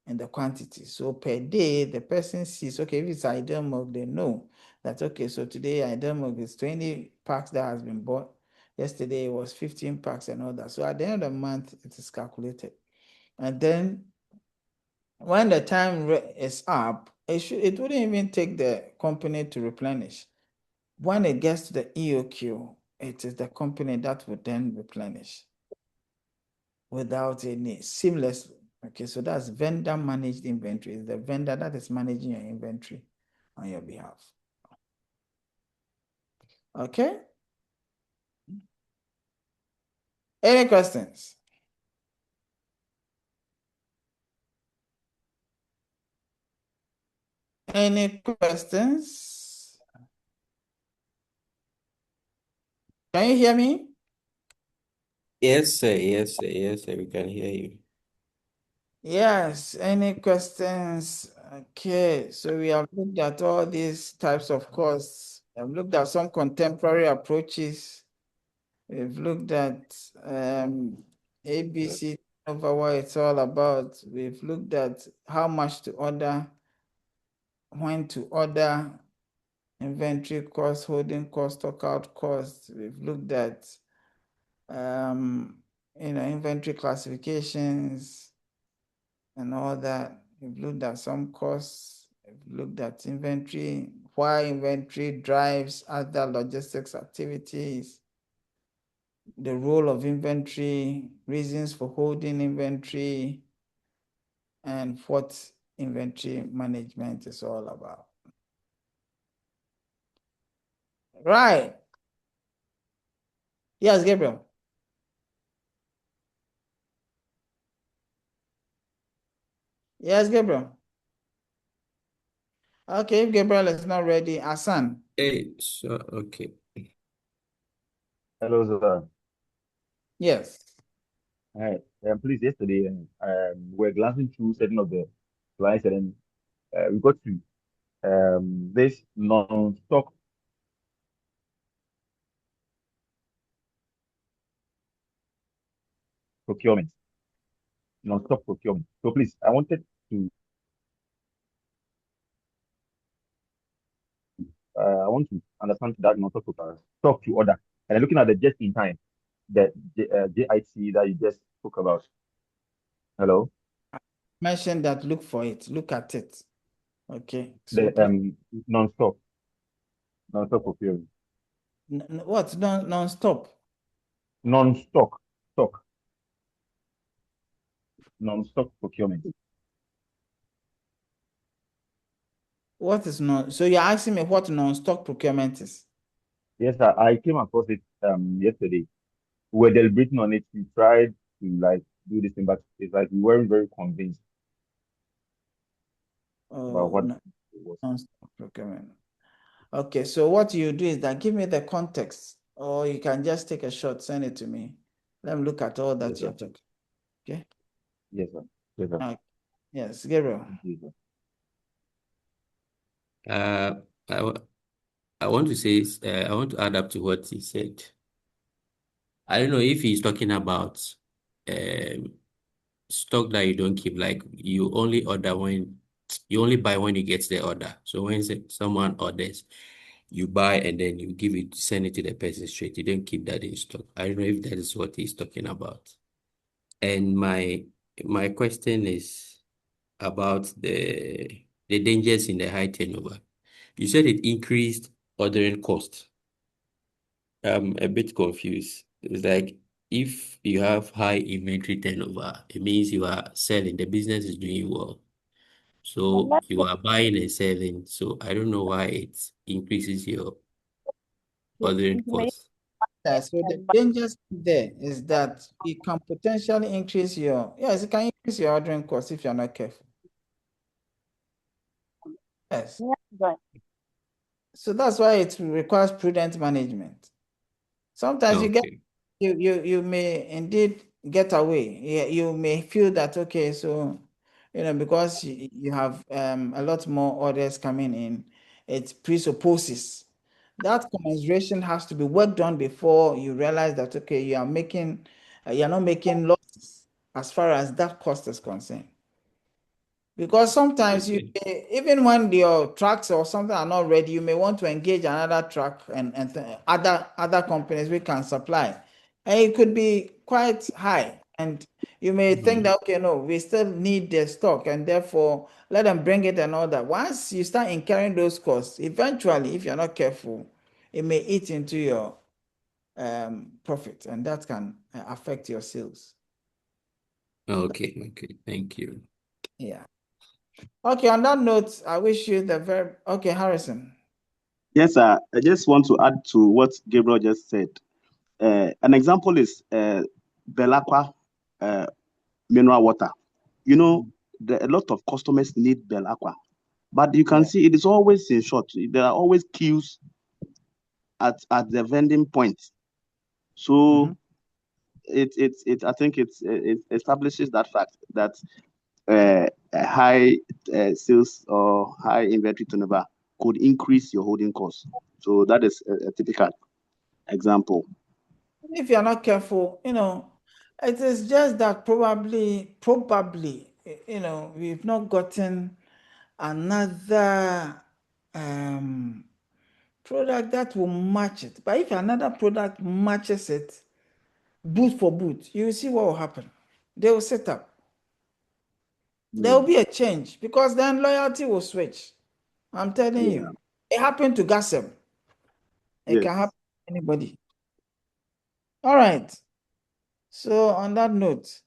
in the quantity. So per day, the person sees, okay, if it's ideal milk, they know that, okay, so today ideal milk is 20 packs that has been bought. Yesterday it was 15 packs and all that. So at the end of the month, it is calculated. And then when the time is up, it wouldn't even take the company to replenish. When it gets to the EOQ, it is the company that would then replenish without any seamless. Okay, so that's vendor managed inventory. It's the vendor that is managing your inventory on your behalf. Okay. Any questions? Any questions? Can you hear me? Yes, sir. Yes, sir. Yes, sir. We can hear you. Yes, any questions? Okay, so we have looked at all these types of costs. I've looked at some contemporary approaches. We've looked at ABC over what it's all about. We've looked at how much to order, when to order, inventory cost, holding cost, stockout cost. We've looked at inventory classifications and all that. We've looked at some costs. We've looked at inventory, why inventory drives other logistics activities, the role of inventory, reasons for holding inventory, and what inventory management is all about. Right. Yes, Gabriel. Yes, Gabriel. Okay, if Gabriel is not ready, Hassan. Hey, so okay. Hello, sir. Yes. Hi. Please, yesterday, we're glancing through certain of the slides, and we got to this non-stock procurement. Non-stock procurement. So please, I wanted to I want to understand that non-stock procurement, stock to order, and then looking at the just in time, the JIT that you just spoke about. Hello. Mentioned that look for it, look at it. Okay. So The non-stock procurement. What? Non-stop. Non-stock stock. Non-stock procurement. What is non? So you're asking me what non-stock procurement is? Yes, sir. I came across it yesterday. We were deliberating on it. We tried to like do this thing, but it's like we weren't very convinced about what No, it was. non-stock procurement. Okay, so what you do is that give me the context, or you can just take a shot, send it to me. Let me look at all that Yes, you're sir. talking. Okay. Yes, sir. Yes, sir. Yes, Gabriel. Yes, sir. I want to say, I want to add up to what he said. I don't know if he's talking about stock that you don't keep, like you only order when you only buy when you get the order. So when someone orders, you buy and then you give it, send it to the person straight. You don't keep that in stock. I don't know if that is what he's talking about. And my question is about the dangers in the high turnover. You said it increased ordering cost. I'm a bit confused. It's like if you have high inventory turnover, it means you are selling, the business is doing well. So you are buying and selling. So I don't know why it increases your ordering cost. So the dangers there is that it can potentially increase your, yes, it can increase your ordering cost if you're not careful. Yes. So that's why it requires prudent management. Sometimes Okay. you may indeed get away. You may feel that, okay, so because you have a lot more orders coming in, it presupposes that commensuration has to be worked on before you realize that, okay, you're not making losses. as far as that cost is concerned. Because sometimes you even when your trucks or something are not ready, you may want to engage another truck and other companies we can supply. And it could be quite high. And you may think that, okay, no, we still need the stock and therefore let them bring it and all that. Once you start incurring those costs, eventually, if you're not careful, it may eat into your profit, and that can affect your sales. Okay, thank you. Yeah. Okay, on that note, I wish you the very okay, Harrison. Yes, sir. I just want to add to what Gabriel just said. An example is Belacqua mineral water. You know, a lot of customers need Belacqua, but you can see it is always in short. There are always queues at the vending point. So it I think it establishes that fact that a high sales or high inventory turnover could increase your holding costs. So that is a typical example. If you're not careful, it is just that probably, we've not gotten another product that will match it. But if another product matches it, boot for boot, you see what will happen. They will set up. There will be a change because then loyalty will switch. I'm telling you. It happened to Gossip. It can happen to anybody. All right. So on that note,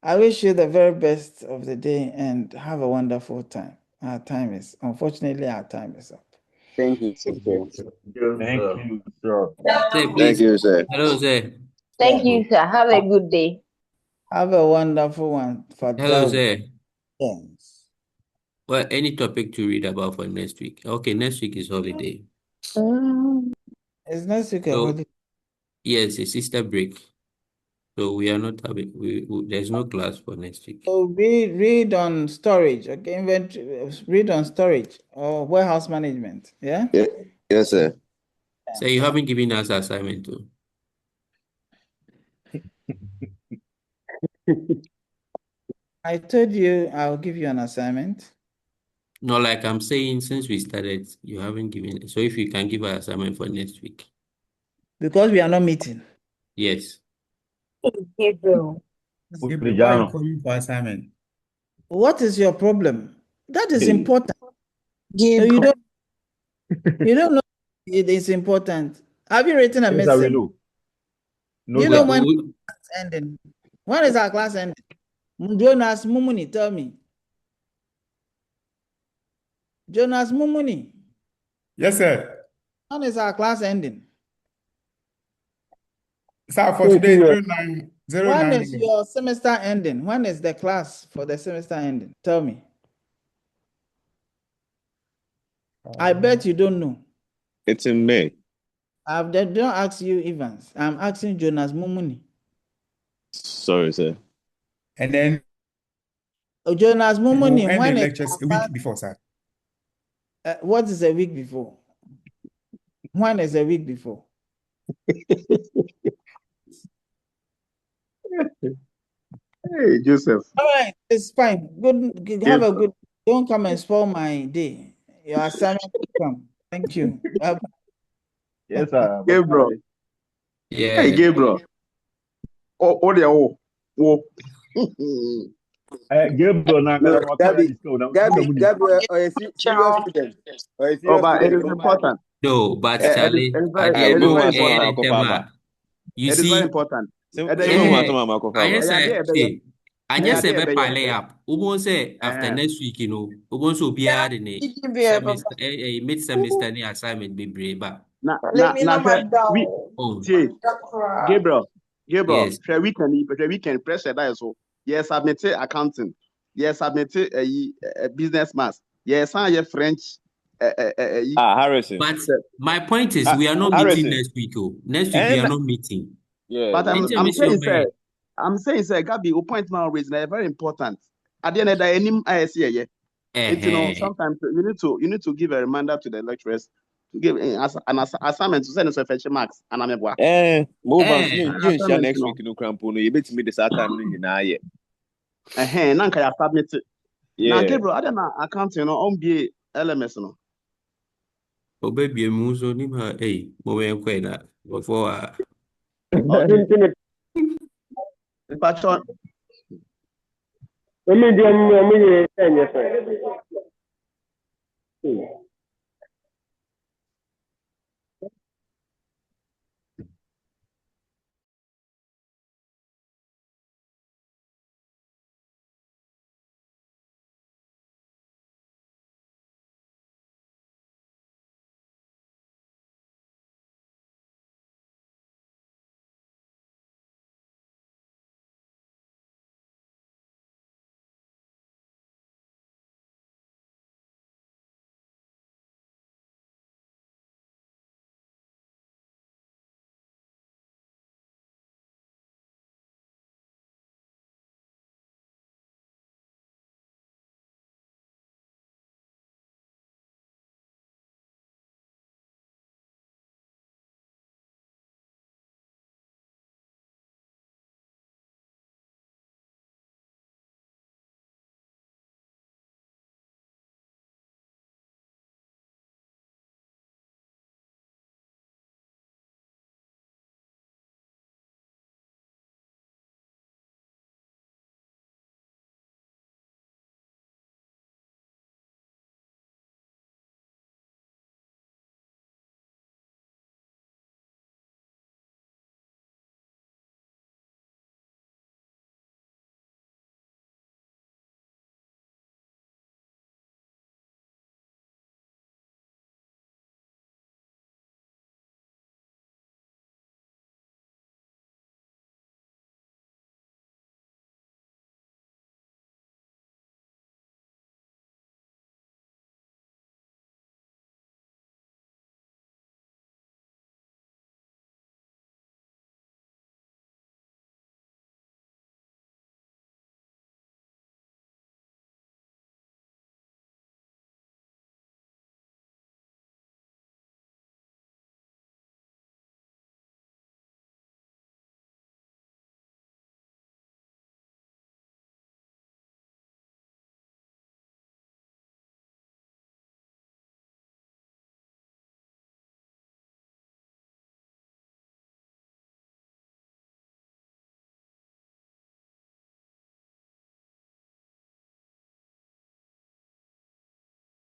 I wish you the very best of the day and have a wonderful time. Unfortunately, our time is up. Thank you. Thank you, sir. Say, please. Thank you, sir. Hello, sir. Thank you, sir. Have a good day. Have a wonderful one for Hello, that. sir. Yes. Well, any topic to read about for next week? Okay, next week is holiday. Is next week a So, holiday? yes, it's Easter break. So we are not having, there's no class for next week. So read on storage, okay? Read on storage or warehouse management, yeah? Yes, sir. So you haven't given us assignment too. I told you I'll give you an assignment. No, like I'm saying, since we started, you haven't given it. So if you can give an assignment for next week. Because we are not meeting. Yes. Gabriel. Gabriel, why are you calling for assignment? What is your problem? That is Hey. important. So you don't know it is important. Have you written a Yes, I will message? know. No, Do you know sir. when class ending? When is our class ending? Jonas Mumuni, tell me. Jonas Mumuni. Yes, sir. When is our class ending? Sir, for today, 09. When is your semester ending? When is the class for the semester ending? Tell me. I bet you don't know. It's in May. Don't ask you, Evans. I'm asking Jonas Mumuni. Sorry, sir. And then Jonas Mumuni, we'll when end the is lectures a week before, sir. What is a week before? When is a week before? Hey, Joseph. All right, it's fine. Good. Have a good. Don't come and spoil my day. Your assignment will come. Thank you. Yes, sir. Gabriel. Yeah. Hey, Gabriel. Gabriel, now, No, Gabriel, Gabriel, or a serious student. Or a serious but it student. is important. No, but It Charlie, is at the end very of important. you It is very see, important. I just say be pile up. Ubon say after next week, Ubon so be hard in a semester, a mid semester assignment be brave. Na Oh, Gabriel, yes. we can pressure that so. Yes, submit accounting. Yes, submit a business mass. Yes, I have French. Harrison. But my point is, we are not meeting next week. Oh, next week we are not meeting. Yeah. But I'm saying, sir, Gabi, your point now is very important. At the end of the day, sometimes you need to give a reminder to the lecturers give as an assignment to send us a fetch marks and I'm a boy. Move on. You share Assignment next no. week no crampo no. You bet me the Saturday na ye. Nanka ya submit it. Now Yeah. Gabriel, I don't know accounting no on be LMS no. Oh baby, muso ni ma mo kwe na before Patron.